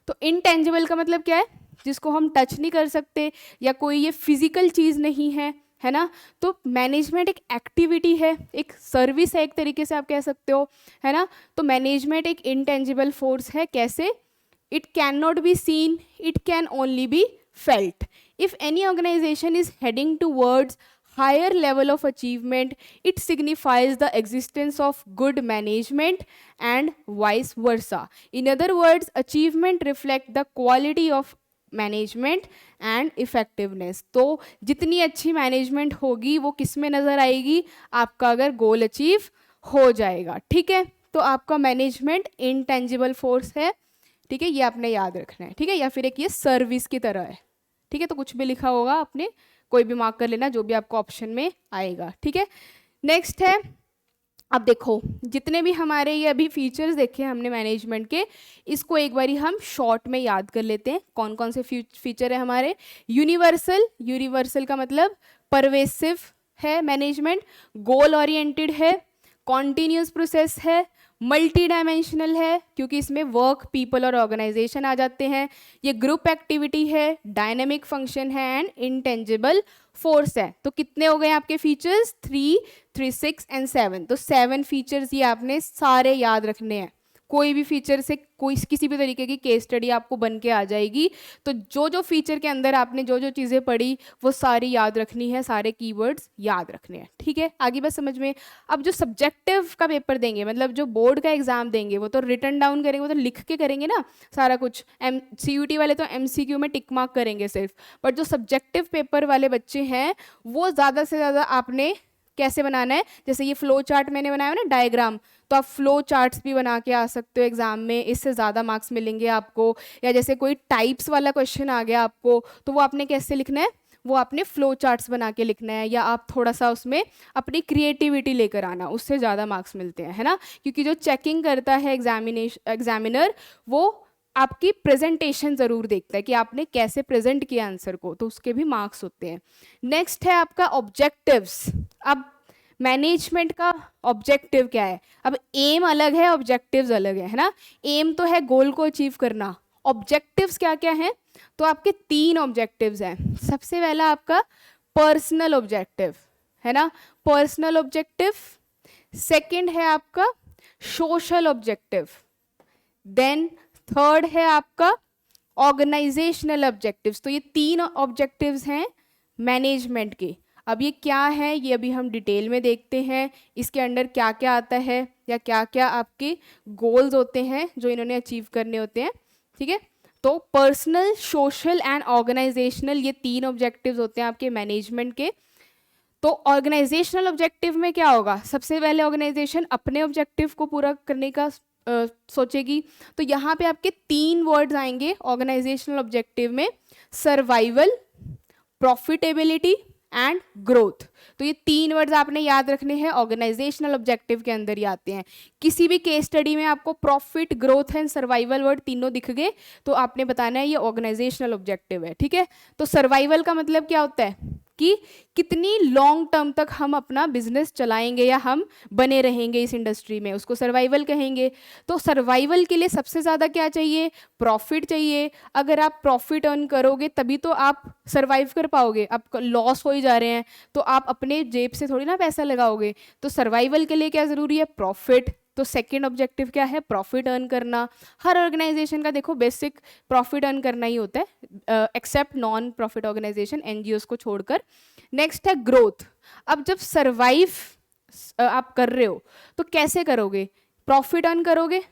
तो इनटेंजिबल का मतलब क्या है, जिसको हम टच नहीं कर सकते, या कोई ये फिजिकल चीज़ नहीं है, है ना। तो मैनेजमेंट एक एक्टिविटी है, एक सर्विस है, एक तरीके से आप कह सकते हो, है ना। तो मैनेजमेंट एक इनटेंजिबल फोर्स है। कैसे? It can not be seen, it can only be felt. If any organisation is heading towards higher level of achievement, it signifies the existence of good management and vice versa. In other words, achievement reflect the quality of management and effectiveness. तो जितनी अच्छी management होगी वो किस में नज़र आएगी, आपका अगर गोल अचीव हो जाएगा, ठीक है। तो आपका मैनेजमेंट इनटेंजिबल फोर्स है, ठीक है, ये आपने याद रखना है, ठीक है। या फिर एक ये सर्विस की तरह है, ठीक है। तो कुछ भी लिखा होगा आपने कोई भी मार्क कर लेना, जो भी आपको ऑप्शन में आएगा, ठीक है। नेक्स्ट है, अब देखो जितने भी हमारे ये अभी फीचर्स देखे हमने मैनेजमेंट के, इसको एक बारी हम शॉर्ट में याद कर लेते हैं। कौन कौन से फीचर है हमारे? यूनिवर्सल, यूनिवर्सल का मतलब परवेसिव है मैनेजमेंट, गोल ओरिएंटेड है, कॉन्टिन्यूस प्रोसेस है, मल्टी डायमेंशनल है क्योंकि इसमें वर्क, पीपल और ऑर्गेनाइजेशन आ जाते हैं, ये ग्रुप एक्टिविटी है, डायनेमिक फंक्शन है एंड इंटेंजिबल फोर्स है। तो कितने हो गए आपके फीचर्स? 3, 3, 6 एंड 7। तो 7 फीचर्स ये आपने सारे याद रखने हैं। कोई भी फीचर से कोई किसी भी तरीके की केस स्टडी आपको बन के आ जाएगी, तो जो जो फीचर के अंदर आपने जो जो चीज़ें पढ़ी वो सारी याद रखनी है, सारे कीवर्ड्स याद रखने हैं। ठीक है, आगे बस समझ में। अब जो सब्जेक्टिव का पेपर देंगे, मतलब जो बोर्ड का एग्जाम देंगे, वो तो रिटन डाउन करेंगे, वो तो लिख के करेंगे ना सारा कुछ। CUT वाले तो MCQ में टिक मार्क करेंगे सिर्फ, बट जो सब्जेक्टिव पेपर वाले बच्चे हैं वो ज़्यादा से ज़्यादा आपने कैसे बनाना है, जैसे ये फ्लो चार्ट मैंने बनाया है ना, डायग्राम, तो आप फ्लो चार्ट्स भी बना के आ सकते हो एग्जाम में, इससे ज़्यादा मार्क्स मिलेंगे आपको। या जैसे कोई टाइप्स वाला क्वेश्चन आ गया आपको, तो वो आपने कैसे लिखना है, वो आपने फ्लो चार्ट्स बना के लिखना है, या आप थोड़ा सा उसमें अपनी क्रिएटिविटी लेकर आना, उससे ज़्यादा मार्क्स मिलते हैं, है ना। क्योंकि जो चेकिंग करता है एग्जामिनर, वो आपकी प्रेजेंटेशन ज़रूर देखता है कि आपने कैसे प्रेजेंट किया आंसर को, तो उसके भी मार्क्स होते हैं। नेक्स्ट है आपका ऑब्जेक्टिव्स। अब मैनेजमेंट का ऑब्जेक्टिव क्या है? अब एम अलग है, ऑब्जेक्टिव्स अलग है ना। एम तो है गोल को अचीव करना, ऑब्जेक्टिव्स क्या क्या हैं? तो आपके 3 ऑब्जेक्टिव्स हैं। सबसे पहला आपका पर्सनल ऑब्जेक्टिव है ना, पर्सनल ऑब्जेक्टिव। सेकंड है आपका सोशल ऑब्जेक्टिव, देन थर्ड है आपका ऑर्गेनाइजेशनल ऑब्जेक्टिव्स। तो ये 3 ऑब्जेक्टिव्स हैं मैनेजमेंट के। अब ये क्या है, ये अभी हम डिटेल में देखते हैं, इसके अंडर क्या क्या आता है या क्या क्या आपके गोल्स होते हैं जो इन्होंने अचीव करने होते हैं। ठीक है, तो पर्सनल, सोशल एंड ऑर्गेनाइजेशनल, ये 3 ऑब्जेक्टिव्स होते हैं आपके मैनेजमेंट के। तो ऑर्गेनाइजेशनल ऑब्जेक्टिव में क्या होगा? सबसे पहले ऑर्गेनाइजेशन अपने ऑब्जेक्टिव को पूरा करने का सोचेगी। तो यहाँ पे आपके 3 वर्ड्स आएंगे ऑर्गेनाइजेशनल ऑब्जेक्टिव में, सर्वाइवल, प्रॉफिटेबिलिटी एंड ग्रोथ। तो ये 3 वर्ड्स आपने याद रखने हैं, ऑर्गेनाइजेशनल ऑब्जेक्टिव के अंदर ही आते हैं। किसी भी केस स्टडी में आपको profit, growth and survival word तीनों दिख गए तो आपने बताना है ये ऑर्गेनाइजेशनल ऑब्जेक्टिव है। ठीक है, तो सर्वाइवल का मतलब क्या होता है कि कितनी लॉन्ग टर्म तक हम अपना बिजनेस चलाएंगे या हम बने रहेंगे इस इंडस्ट्री में, उसको सर्वाइवल कहेंगे। तो सर्वाइवल के लिए सबसे ज़्यादा क्या चाहिए? प्रॉफिट चाहिए। अगर आप प्रॉफिट अर्न करोगे तभी तो आप सर्वाइव कर पाओगे। आप लॉस हो ही जा रहे हैं तो आप अपने जेब से थोड़ी ना पैसा लगाओगे। तो सर्वाइवल के लिए क्या ज़रूरी है? प्रॉफिट। तो सेकेंड ऑब्जेक्टिव क्या है? प्रॉफिट अर्न करना। हर ऑर्गेनाइजेशन का देखो बेसिक प्रॉफिट अर्न करना ही होता है, except non profit organisation, NGOs को छोड़कर। नेक्स्ट है ग्रोथ। अब जब सर्वाइव आप कर रहे हो तो कैसे करोगे? प्रॉफिट अर्न करोगे,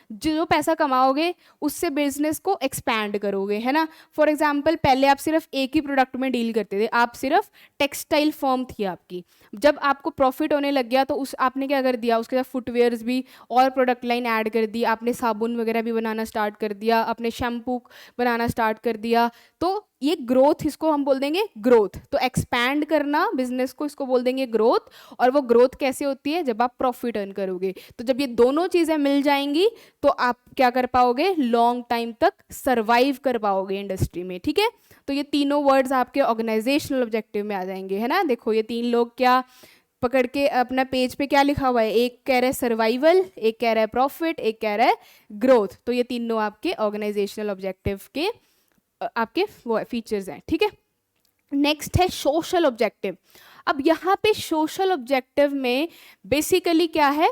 जो पैसा कमाओगे उससे बिजनेस को एक्सपैंड करोगे, है ना। फॉर एग्जांपल पहले आप सिर्फ एक ही प्रोडक्ट में डील करते थे, आप सिर्फ टेक्सटाइल फर्म थी आपकी। जब आपको प्रॉफिट होने लग गया तो उस आपने क्या कर दिया, उसके साथ फुटवेयर्स भी और प्रोडक्ट लाइन ऐड कर दी, आपने साबुन वगैरह भी बनाना स्टार्ट कर दिया, आपने शैम्पू बनाना स्टार्ट कर दिया। तो ये ग्रोथ, इसको हम बोल देंगे ग्रोथ। तो एक्सपैंड करना बिजनेस को, इसको बोल देंगे ग्रोथ। और वो ग्रोथ कैसे होती है? जब आप प्रॉफिट अर्न करोगे। तो जब ये दोनों चीज़ें मिल जाएंगी तो आप क्या कर पाओगे? लॉन्ग टाइम तक सर्वाइव कर पाओगे इंडस्ट्री में। ठीक है, तो ये तीनों वर्ड्स आपके ऑर्गेनाइजेशनल ऑब्जेक्टिव में आ जाएंगे, है ना। देखो ये 3 लोग क्या पकड़ के अपना पेज पे क्या लिखा हुआ है, एक कह रहा है सर्वाइवल, एक कह रहा है प्रॉफिट, एक कह रहा है ग्रोथ। तो ये तीनों आपके ऑर्गेनाइजेशनल ऑब्जेक्टिव के आपके वो फीचर्स हैं। ठीक है, नेक्स्ट है सोशल ऑब्जेक्टिव। अब यहाँ पे सोशल ऑब्जेक्टिव में बेसिकली क्या है?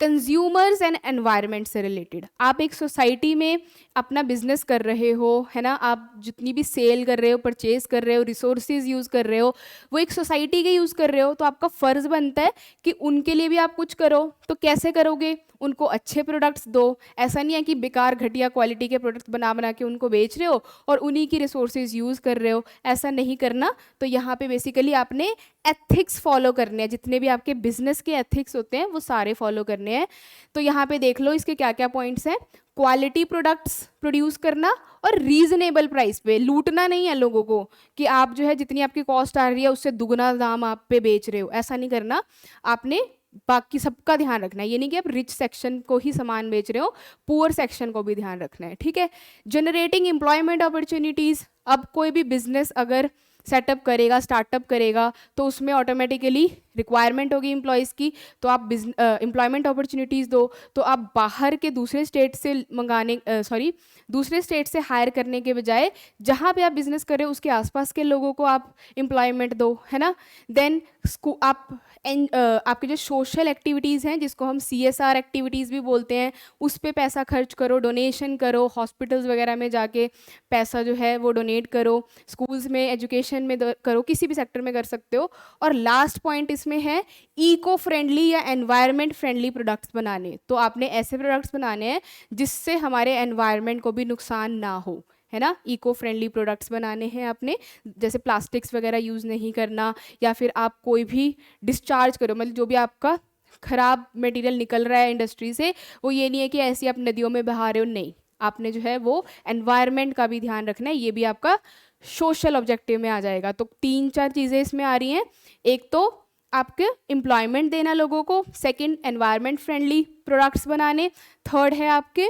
कंज्यूमर्स एंड एनवायरनमेंट से रिलेटेड। आप एक सोसाइटी में अपना बिजनेस कर रहे हो, है ना, आप जितनी भी सेल कर रहे हो, परचेज कर रहे हो, रिसोर्सेज यूज़ कर रहे हो, वो एक सोसाइटी के यूज़ कर रहे हो। तो आपका फ़र्ज़ बनता है कि उनके लिए भी आप कुछ करो। तो कैसे करोगे? उनको अच्छे प्रोडक्ट्स दो। ऐसा नहीं है कि बेकार घटिया क्वालिटी के प्रोडक्ट्स बना बना के उनको बेच रहे हो और उन्हीं की रिसोर्सेज यूज़ कर रहे हो, ऐसा नहीं करना। तो यहाँ पे बेसिकली आपने एथिक्स फॉलो करने हैं, जितने भी आपके बिजनेस के एथिक्स होते हैं वो सारे फॉलो करने हैं। तो यहाँ पे देख लो इसके क्या क्या पॉइंट्स हैं। क्वालिटी प्रोडक्ट्स प्रोड्यूस करना और रीजनेबल प्राइस पे, लूटना नहीं है लोगों को कि आप जो है जितनी आपकी कॉस्ट आ रही है उससे दुगना दाम आप पे बेच रहे हो, ऐसा नहीं करना। आपने बाकी सबका ध्यान रखना है। ये नहीं कि आप रिच सेक्शन को ही सामान बेच रहे हो, पुअर सेक्शन को भी ध्यान रखना है, ठीक है। जनरेटिंग एम्प्लॉयमेंट अपॉर्चुनिटीज़, अब कोई भी बिजनेस अगर सेटअप करेगा, स्टार्टअप करेगा, तो उसमें ऑटोमेटिकली रिक्वायरमेंट होगी एम्प्लॉयज़ की, तो आप एम्प्लॉयमेंट अपॉर्चुनिटीज़ दो। तो आप बाहर के दूसरे स्टेट से दूसरे स्टेट से हायर करने के बजाय जहाँ पे आप बिजनेस कर रहे हो उसके आसपास के लोगों को आप एम्प्लॉयमेंट दो, है ना। देन आपके जो सोशल एक्टिविटीज़ हैं, जिसको हम CSR एक्टिविटीज़ भी बोलते हैं, उस पे पैसा खर्च करो, डोनेशन करो, हॉस्पिटल्स वगैरह में जाके पैसा जो है वो डोनेट करो, स्कूल्स में, एजुकेशन में करो, किसी भी सेक्टर में कर सकते हो। और लास्ट पॉइंट इसमें है इको फ्रेंडली या एनवायरनमेंट फ्रेंडली प्रोडक्ट्स बनाने। तो आपने ऐसे प्रोडक्ट्स बनाने हैं जिससे हमारे एनवायरनमेंट को भी नुकसान ना हो, है ना। इको फ्रेंडली प्रोडक्ट्स बनाने हैं आपने, जैसे प्लास्टिक्स वगैरह यूज़ नहीं करना, या फिर आप कोई भी डिस्चार्ज करो, मतलब जो भी आपका ख़राब मटेरियल निकल रहा है इंडस्ट्री से, वो ये नहीं है कि ऐसे आप नदियों में बहा रहे हो, नहीं, आपने जो है वो एनवायरनमेंट का भी ध्यान रखना है। ये भी आपका सोशल ऑब्जेक्टिव में आ जाएगा। तो 3-4 चीज़ें इसमें आ रही हैं। एक तो आपके एम्प्लॉयमेंट देना लोगों को, सेकंड एनवायरनमेंट फ्रेंडली प्रोडक्ट्स बनाने, थर्ड है आपके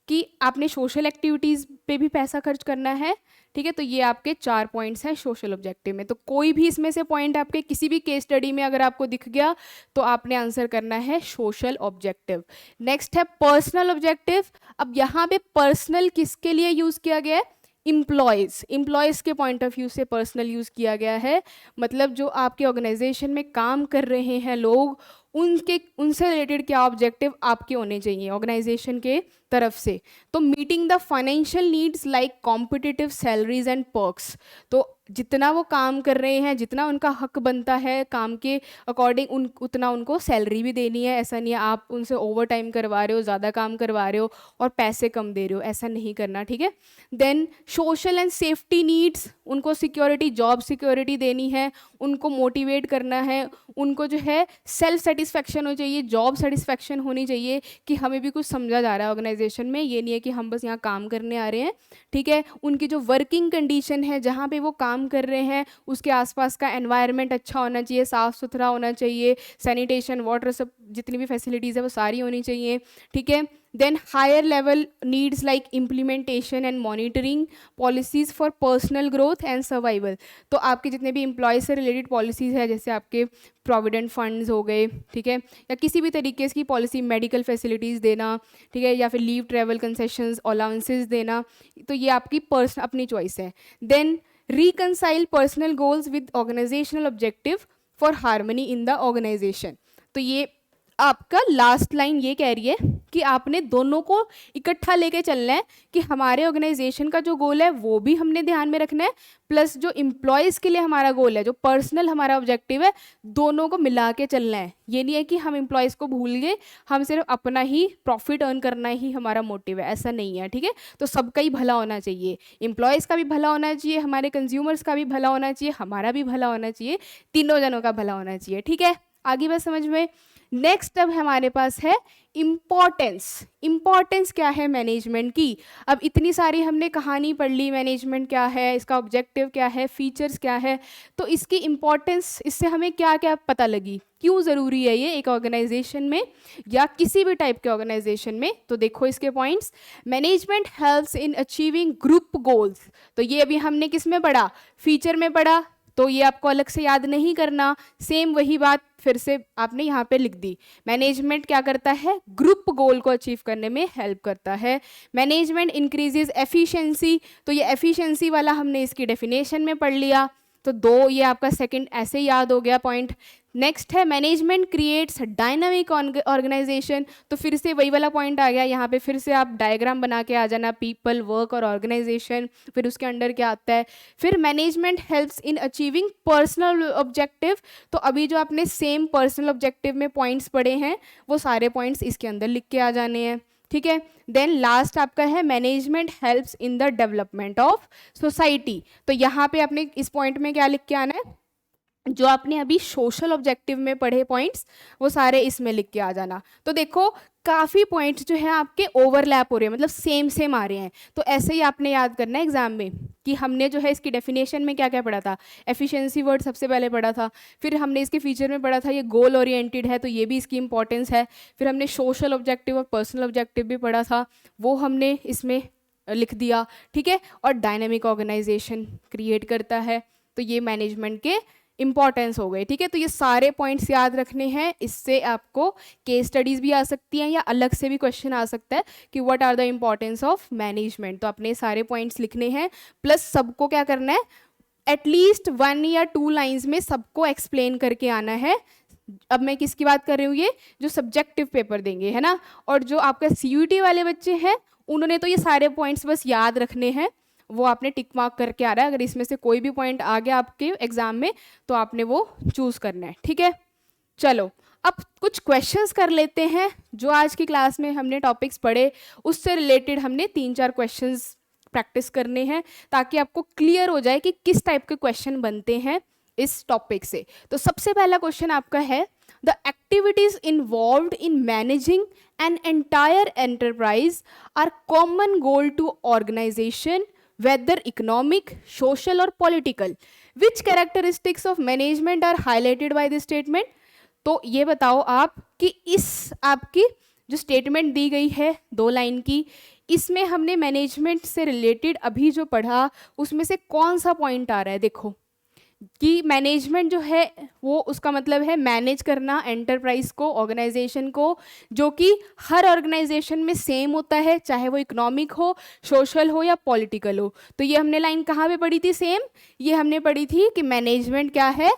कि आपने सोशल एक्टिविटीज़ पे भी पैसा खर्च करना है, ठीक है। तो ये आपके 4 पॉइंट्स हैं सोशल ऑब्जेक्टिव में। तो कोई भी इसमें से पॉइंट आपके किसी भी केस स्टडी में अगर आपको दिख गया तो आपने आंसर करना है सोशल ऑब्जेक्टिव। नेक्स्ट है पर्सनल ऑब्जेक्टिव। अब यहाँ पे पर्सनल किसके लिए यूज़ किया गया है? एम्प्लॉयज़ के पॉइंट ऑफ व्यू से पर्सनल यूज़ किया गया है। मतलब जो आपके ऑर्गेनाइजेशन में काम कर रहे हैं लोग, उनसे रिलेटेड क्या ऑब्जेक्टिव आपके होने चाहिए ऑर्गेनाइजेशन के तरफ से। तो meeting the financial needs like competitive salaries and perks. तो जितना वो काम कर रहे हैं, जितना उनका हक बनता है काम के अकॉर्डिंग, उतना उनको सैलरी भी देनी है। ऐसा नहीं है आप उनसे ओवर टाइम करवा रहे हो, ज़्यादा काम करवा रहे हो और पैसे कम दे रहे हो, ऐसा नहीं करना, ठीक है। Then social and safety needs, उनको सिक्योरिटी, जॉब सिक्योरिटी देनी है, उनको मोटिवेट करना है, उनको जो है सेल्फ सेटिस्फैक्शन हो चाहिए, जॉब सेटिस्फैक्शन होनी चाहिए कि हमें भी कुछ समझा जा रहा है ऑर्गेनाइजेशन में, ये नहीं है कि हम बस यहाँ काम करने आ रहे हैं, ठीक है। उनकी जो वर्किंग कंडीशन है, जहाँ पे वो काम कर रहे हैं, उसके आसपास का एनवायरनमेंट अच्छा होना चाहिए, साफ़ सुथरा होना चाहिए, सैनिटेशन, वाटर, सब जितनी भी फैसिलिटीज़ है वो सारी होनी चाहिए, ठीक है। Then higher level needs like implementation and monitoring policies for personal growth and survival. तो आपके जितने भी एम्प्लॉयज़ से रिलेटेड पॉलिसीज़ है, जैसे आपके प्रोविडेंट फंड्स हो गए, ठीक है, या किसी भी तरीके की पॉलिसी, मेडिकल फैसिलिटीज़ देना, ठीक है, या फिर लीव, ट्रैवल कंसेशंस, अलाउंसेस देना, तो ये आपकी अपनी चॉइस है। Then reconcile personal goals with organisational objective for harmony in the organisation. तो ये आपका लास्ट लाइन ये कह रही है कि आपने दोनों को इकट्ठा लेके चलना है कि हमारे ऑर्गेनाइजेशन का जो गोल है वो भी हमने ध्यान में रखना है, प्लस जो एम्प्लॉयज़ के लिए हमारा गोल है, जो पर्सनल हमारा ऑब्जेक्टिव है, दोनों को मिला के चलना है। ये नहीं है कि हम एम्प्लॉयज़ को भूल गए, हम सिर्फ अपना ही प्रॉफिट अर्न करना ही हमारा मोटिव है, ऐसा नहीं है, ठीक है। तो सबका ही भला होना चाहिए, एम्प्लॉयज़ का भी भला होना चाहिए, हमारे कंज्यूमर्स का भी भला होना चाहिए, हमारा भी भला होना चाहिए, तीनों जनों का भला होना चाहिए, ठीक है। आगे बात समझ में। नेक्स्ट अब हमारे पास है इम्पोर्टेंस क्या है मैनेजमेंट की। अब इतनी सारी हमने कहानी पढ़ ली, मैनेजमेंट क्या है, इसका ऑब्जेक्टिव क्या है, फीचर्स क्या है, तो इसकी इम्पोर्टेंस, इससे हमें क्या क्या पता लगी, क्यों ज़रूरी है ये एक ऑर्गेनाइजेशन में या किसी भी टाइप के ऑर्गेनाइजेशन में। तो देखो इसके points. Management helps in achieving group goals. तो ये अभी हमने किस में पढ़ा, फीचर में पढ़ा, तो ये आपको अलग से याद नहीं करना, सेम वही बात फिर से आपने यहाँ पे लिख दी। मैनेजमेंट क्या करता है, ग्रुप गोल को अचीव करने में हेल्प करता है। Management increases efficiency. तो ये एफिशिएंसी वाला हमने इसकी डेफिनेशन में पढ़ लिया, तो 2 ये आपका सेकंड ऐसे याद हो गया पॉइंट। नेक्स्ट है मैनेजमेंट क्रिएट्स डायनामिक ऑर्गेनाइजेशन। तो फिर से वही वाला पॉइंट आ गया, यहाँ पे फिर से आप डायग्राम बना के आ जाना, पीपल, वर्क और ऑर्गेनाइजेशन, फिर उसके अंडर क्या आता है। फिर management helps in achieving personal objective. तो अभी जो आपने सेम पर्सनल ऑब्जेक्टिव में पॉइंट्स पढ़े हैं, वो सारे पॉइंट्स इसके अंदर लिख के आ जाने हैं, ठीक है। देन लास्ट आपका है management helps in the development of society. तो यहाँ पे आपने इस पॉइंट में क्या लिख के आना है, जो आपने अभी सोशल ऑब्जेक्टिव में पढ़े पॉइंट्स वो सारे इसमें लिख के आ जाना। तो देखो काफ़ी पॉइंट्स जो है आपके ओवरलैप हो रहे हैं, मतलब सेम सेम आ रहे हैं। तो ऐसे ही आपने याद करना है एग्जाम में कि हमने जो है इसकी डेफिनेशन में क्या क्या पढ़ा था। एफिशिएंसी वर्ड सबसे पहले पढ़ा था, फिर हमने इसके फीचर में पढ़ा था ये गोल ओरिएंटेड है, तो ये भी इसकी इंपॉर्टेंस है। फिर हमने सोशल ऑब्जेक्टिव और पर्सनल ऑब्जेक्टिव भी पढ़ा था, वो हमने इसमें लिख दिया, ठीक है। और डायनेमिक ऑर्गेनाइजेशन क्रिएट करता है, तो ये मैनेजमेंट के इंपॉर्टेंस हो गए, ठीक है। तो ये सारे पॉइंट्स याद रखने हैं, इससे आपको केस स्टडीज भी आ सकती हैं या अलग से भी क्वेश्चन आ सकता है कि what are the importance of management. तो अपने सारे पॉइंट्स लिखने हैं, प्लस सबको क्या करना है, एटलीस्ट 1 या 2 लाइंस में सबको एक्सप्लेन करके आना है। अब मैं किसकी बात कर रही हूँ, ये जो सब्जेक्टिव पेपर देंगे, है ना। और जो आपका CUET वाले बच्चे हैं उन्होंने तो ये सारे पॉइंट्स बस याद रखने हैं, वो आपने टिक मार्क करके आ रहा है। अगर इसमें से कोई भी पॉइंट आ गया आपके एग्जाम में तो आपने वो चूज करना है, ठीक है। चलो अब कुछ क्वेश्चंस कर लेते हैं, जो आज की क्लास में हमने टॉपिक्स पढ़े उससे रिलेटेड हमने 3-4 क्वेश्चंस प्रैक्टिस करने हैं, ताकि आपको क्लियर हो जाए कि किस टाइप के क्वेश्चन बनते हैं इस टॉपिक से। तो सबसे पहला क्वेश्चन आपका है, the activities involved in managing an entire enterprise are common goal to organisation whether economic, social or political. Which characteristics of management are highlighted by this statement? तो ये बताओ आप कि इस आपकी जो स्टेटमेंट दी गई है 2 लाइन की, इसमें हमने मैनेजमेंट से रिलेटेड अभी जो पढ़ा उसमें से कौन सा पॉइंट आ रहा है। देखो कि मैनेजमेंट जो है वो उसका मतलब है मैनेज करना एंटरप्राइज को, ऑर्गेनाइजेशन को, जो कि हर ऑर्गेनाइजेशन में सेम होता है, चाहे वो इकोनॉमिक हो, सोशल हो या पॉलिटिकल हो। तो ये हमने लाइन कहाँ पे पढ़ी थी, सेम ये हमने पढ़ी थी कि मैनेजमेंट क्या है,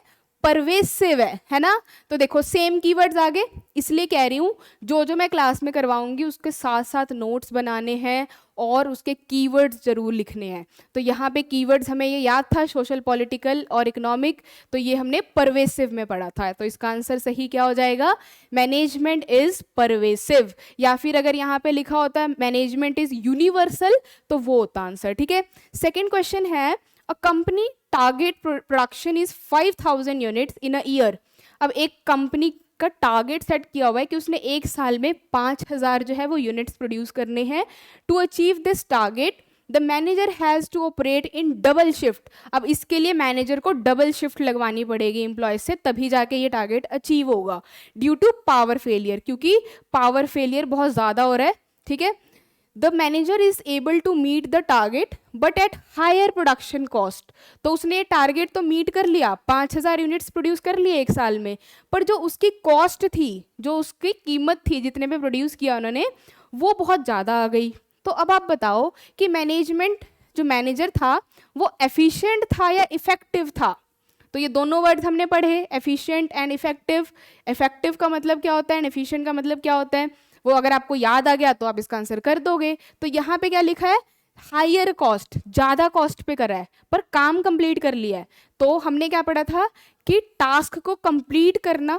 परवेसिव है ना। तो देखो सेम कीवर्ड्स आगे, इसलिए कह रही हूँ जो जो मैं क्लास में करवाऊंगी उसके साथ साथ नोट्स बनाने हैं और उसके कीवर्ड्स जरूर लिखने हैं। तो यहाँ पे कीवर्ड्स हमें ये याद था, सोशल, पॉलिटिकल और इकोनॉमिक, तो ये हमने परवेसिव में पढ़ा था। तो इसका आंसर सही क्या हो जाएगा, मैनेजमेंट इज परवेसिव। या फिर अगर यहाँ पे लिखा होता है मैनेजमेंट इज यूनिवर्सल तो वो होता आंसर, ठीक है। सेकेंड क्वेश्चन है, a company target production is 5000 units in a year. अब एक कंपनी का टारगेट सेट किया हुआ है कि उसने एक साल में 5000 जो है वो यूनिट्स प्रोड्यूस करने हैं। To achieve this target the manager has to operate in double shift. अब इसके लिए मैनेजर को डबल शिफ्ट लगवानी पड़ेगी एम्प्लॉयज से, तभी जाके ये टारगेट अचीव होगा। ड्यू टू पावर फेलियर, क्योंकि पावर फेलियर बहुत ज़्यादा हो रहा है, ठीक है। The manager is able to meet the target but at higher production cost. तो उसने टारगेट तो मीट कर लिया, 5000 यूनिट्स प्रोड्यूस कर लिए एक साल में, पर जो उसकी कॉस्ट थी, जो उसकी कीमत थी जितने पे प्रोड्यूस किया उन्होंने, वो बहुत ज़्यादा आ गई। तो अब आप बताओ कि मैनेजमेंट जो मैनेजर था वो एफिशिएंट था या इफेक्टिव था। तो ये दोनों वर्ड्स हमने पढ़े, एफिशिएंट एंड इफेक्टिव। इफेक्टिव का मतलब क्या होता है एंड एफिशिएंट का मतलब क्या होता है, वो अगर आपको याद आ गया तो आप इसका आंसर कर दोगे। तो यहाँ पे क्या लिखा है, हायर कॉस्ट, ज़्यादा कॉस्ट पे करा है पर काम कंप्लीट कर लिया है। तो हमने क्या पढ़ा था कि टास्क को कंप्लीट करना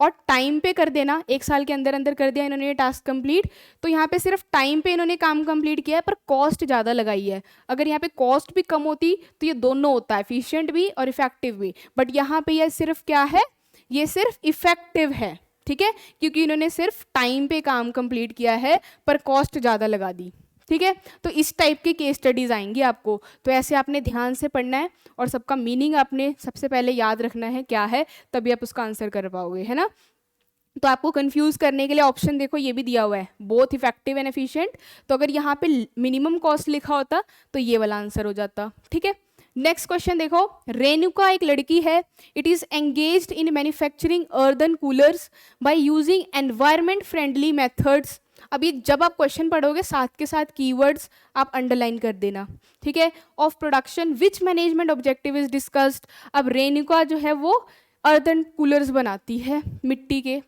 और टाइम पे कर देना, एक साल के अंदर अंदर कर दिया इन्होंने ये टास्क कंप्लीट। तो यहाँ पे सिर्फ टाइम पे इन्होंने काम कंप्लीट किया है पर कॉस्ट ज़्यादा लगाई है। अगर यहाँ पे कॉस्ट भी कम होती तो ये दोनों होता है, एफिशिएंट भी और इफेक्टिव भी, बट यहाँ पे ये सिर्फ क्या है, ये सिर्फ इफेक्टिव है, ठीक है, क्योंकि इन्होंने सिर्फ टाइम पे काम कंप्लीट किया है पर कॉस्ट ज़्यादा लगा दी, ठीक है। तो इस टाइप की केस स्टडीज आएंगी आपको, तो ऐसे आपने ध्यान से पढ़ना है और सबका मीनिंग आपने सबसे पहले याद रखना है क्या है, तभी आप उसका आंसर कर पाओगे, है ना। तो आपको कंफ्यूज करने के लिए ऑप्शन देखो ये भी दिया हुआ है, बोथ इफेक्टिव एंड एफिशिएंट। तो अगर यहाँ पे मिनिमम कॉस्ट लिखा होता तो ये वाला आंसर हो जाता, ठीक है। नेक्स्ट क्वेश्चन देखो, रेणुका एक लड़की है, it is engaged in manufacturing earthen coolers by using environment friendly methods. अब ये जब आप क्वेश्चन पढ़ोगे साथ के साथ कीवर्ड्स आप अंडरलाइन कर देना, ठीक है। Of production which management objective is discussed. अब रेणुका जो है वो अर्दन कूलर्स बनाती है, मिट्टी के,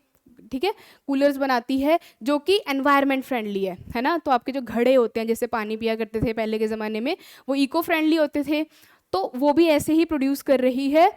ठीक है, कूलर्स बनाती है जो कि एनवायरनमेंट फ्रेंडली है ना। तो आपके जो घड़े होते हैं जैसे पानी पिया करते थे पहले के ज़माने में, वो इको फ्रेंडली होते थे, तो वो भी ऐसे ही प्रोड्यूस कर रही है।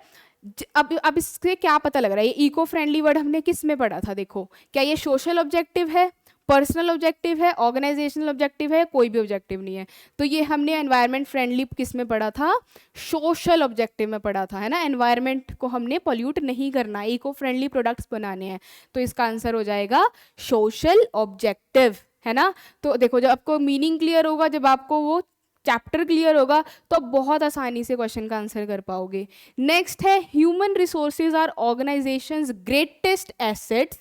अब इससे क्या पता लग रहा है, ये इको फ्रेंडली वर्ड हमने किस में पढ़ा था, देखो क्या ये सोशल ऑब्जेक्टिव है, पर्सनल ऑब्जेक्टिव है, ऑर्गेनाइजेशनल ऑब्जेक्टिव है, कोई भी ऑब्जेक्टिव नहीं है। तो ये हमने एनवायरनमेंट फ्रेंडली किस में पढ़ा था, सोशल ऑब्जेक्टिव में पढ़ा था, है ना। एनवायरनमेंट को हमने पॉल्यूट नहीं करना, इको फ्रेंडली प्रोडक्ट्स बनाने हैं, तो इसका आंसर हो जाएगा सोशल ऑब्जेक्टिव, है ना। तो देखो, जब आपको मीनिंग क्लियर होगा, जब आपको वो चैप्टर क्लियर होगा, तो आप बहुत आसानी से क्वेश्चन का आंसर कर पाओगे। नेक्स्ट है, human resources are organisations greatest assets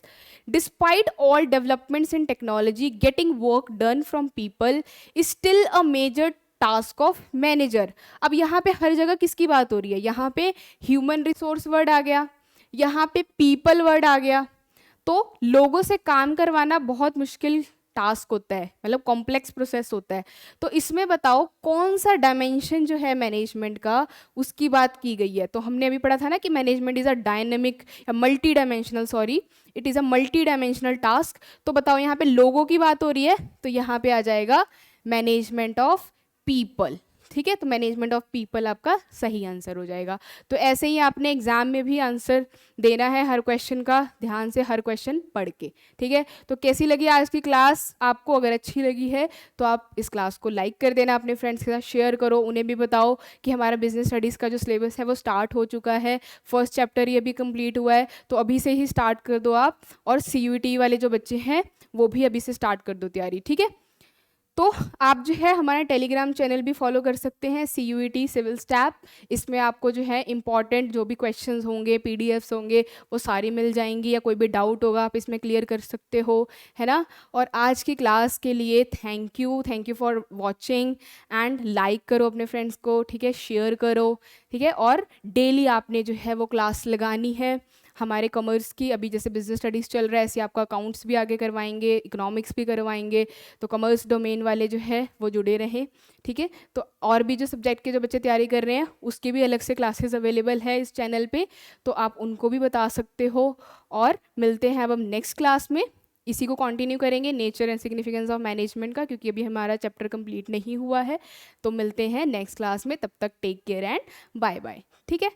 despite all developments in technology getting work done from people is still a major task of manager. अब यहाँ पे हर जगह किसकी बात हो रही है, यहाँ पे ह्यूमन रिसोर्स वर्ड आ गया, यहाँ पे पीपल वर्ड आ गया। तो लोगों से काम करवाना बहुत मुश्किल टास्क होता है, मतलब कॉम्प्लेक्स प्रोसेस होता है। तो इसमें बताओ कौन सा डायमेंशन जो है मैनेजमेंट का, उसकी बात की गई है। तो हमने अभी पढ़ा था ना कि मैनेजमेंट इज अ डायनेमिक या multi dimensional, sorry, it is a multi dimensional task. तो बताओ यहाँ पे लोगों की बात हो रही है, तो यहाँ पे आ जाएगा मैनेजमेंट ऑफ पीपल, ठीक है। तो मैनेजमेंट ऑफ पीपल आपका सही आंसर हो जाएगा। तो ऐसे ही आपने एग्जाम में भी आंसर देना है हर क्वेश्चन का, ध्यान से हर क्वेश्चन पढ़ के, ठीक है। तो कैसी लगी आज की क्लास आपको? अगर अच्छी लगी है तो आप इस क्लास को लाइक कर देना, अपने फ्रेंड्स के साथ शेयर करो, उन्हें भी बताओ कि हमारा बिजनेस स्टडीज़ का जो सिलेबस है वो स्टार्ट हो चुका है, फर्स्ट चैप्टर ही अभी कंप्लीट हुआ है, तो अभी से ही स्टार्ट कर दो आप। और CUET वाले जो बच्चे हैं वो भी अभी से स्टार्ट कर दो तैयारी, ठीक है। तो आप जो है हमारा टेलीग्राम चैनल भी फॉलो कर सकते हैं, CUET सिविल स्टैप। इसमें आपको जो है इंपॉर्टेंट जो भी क्वेश्चंस होंगे, PDFs होंगे, वो सारी मिल जाएंगी, या कोई भी डाउट होगा आप इसमें क्लियर कर सकते हो, है ना। और आज की क्लास के लिए thank you for watching, and like करो अपने फ्रेंड्स को, ठीक है, शेयर करो, ठीक है। और डेली आपने जो है वो क्लास लगानी है हमारे कॉमर्स की। अभी जैसे बिजनेस स्टडीज़ चल रहा है, ऐसे आपका अकाउंट्स भी आगे करवाएंगे, इकोनॉमिक्स भी करवाएंगे, तो कॉमर्स डोमेन वाले जो है वो जुड़े रहें, ठीक है। तो और भी जो सब्जेक्ट के जो बच्चे तैयारी कर रहे हैं उसकी भी अलग से क्लासेस अवेलेबल है इस चैनल पे, तो आप उनको भी बता सकते हो। और मिलते हैं अब हम नेक्स्ट क्लास में, इसी को कंटिन्यू करेंगे, nature and significance of management का, क्योंकि अभी हमारा चैप्टर कंप्लीट नहीं हुआ है। तो मिलते हैं नेक्स्ट क्लास में, तब तक take care and bye bye, ठीक है।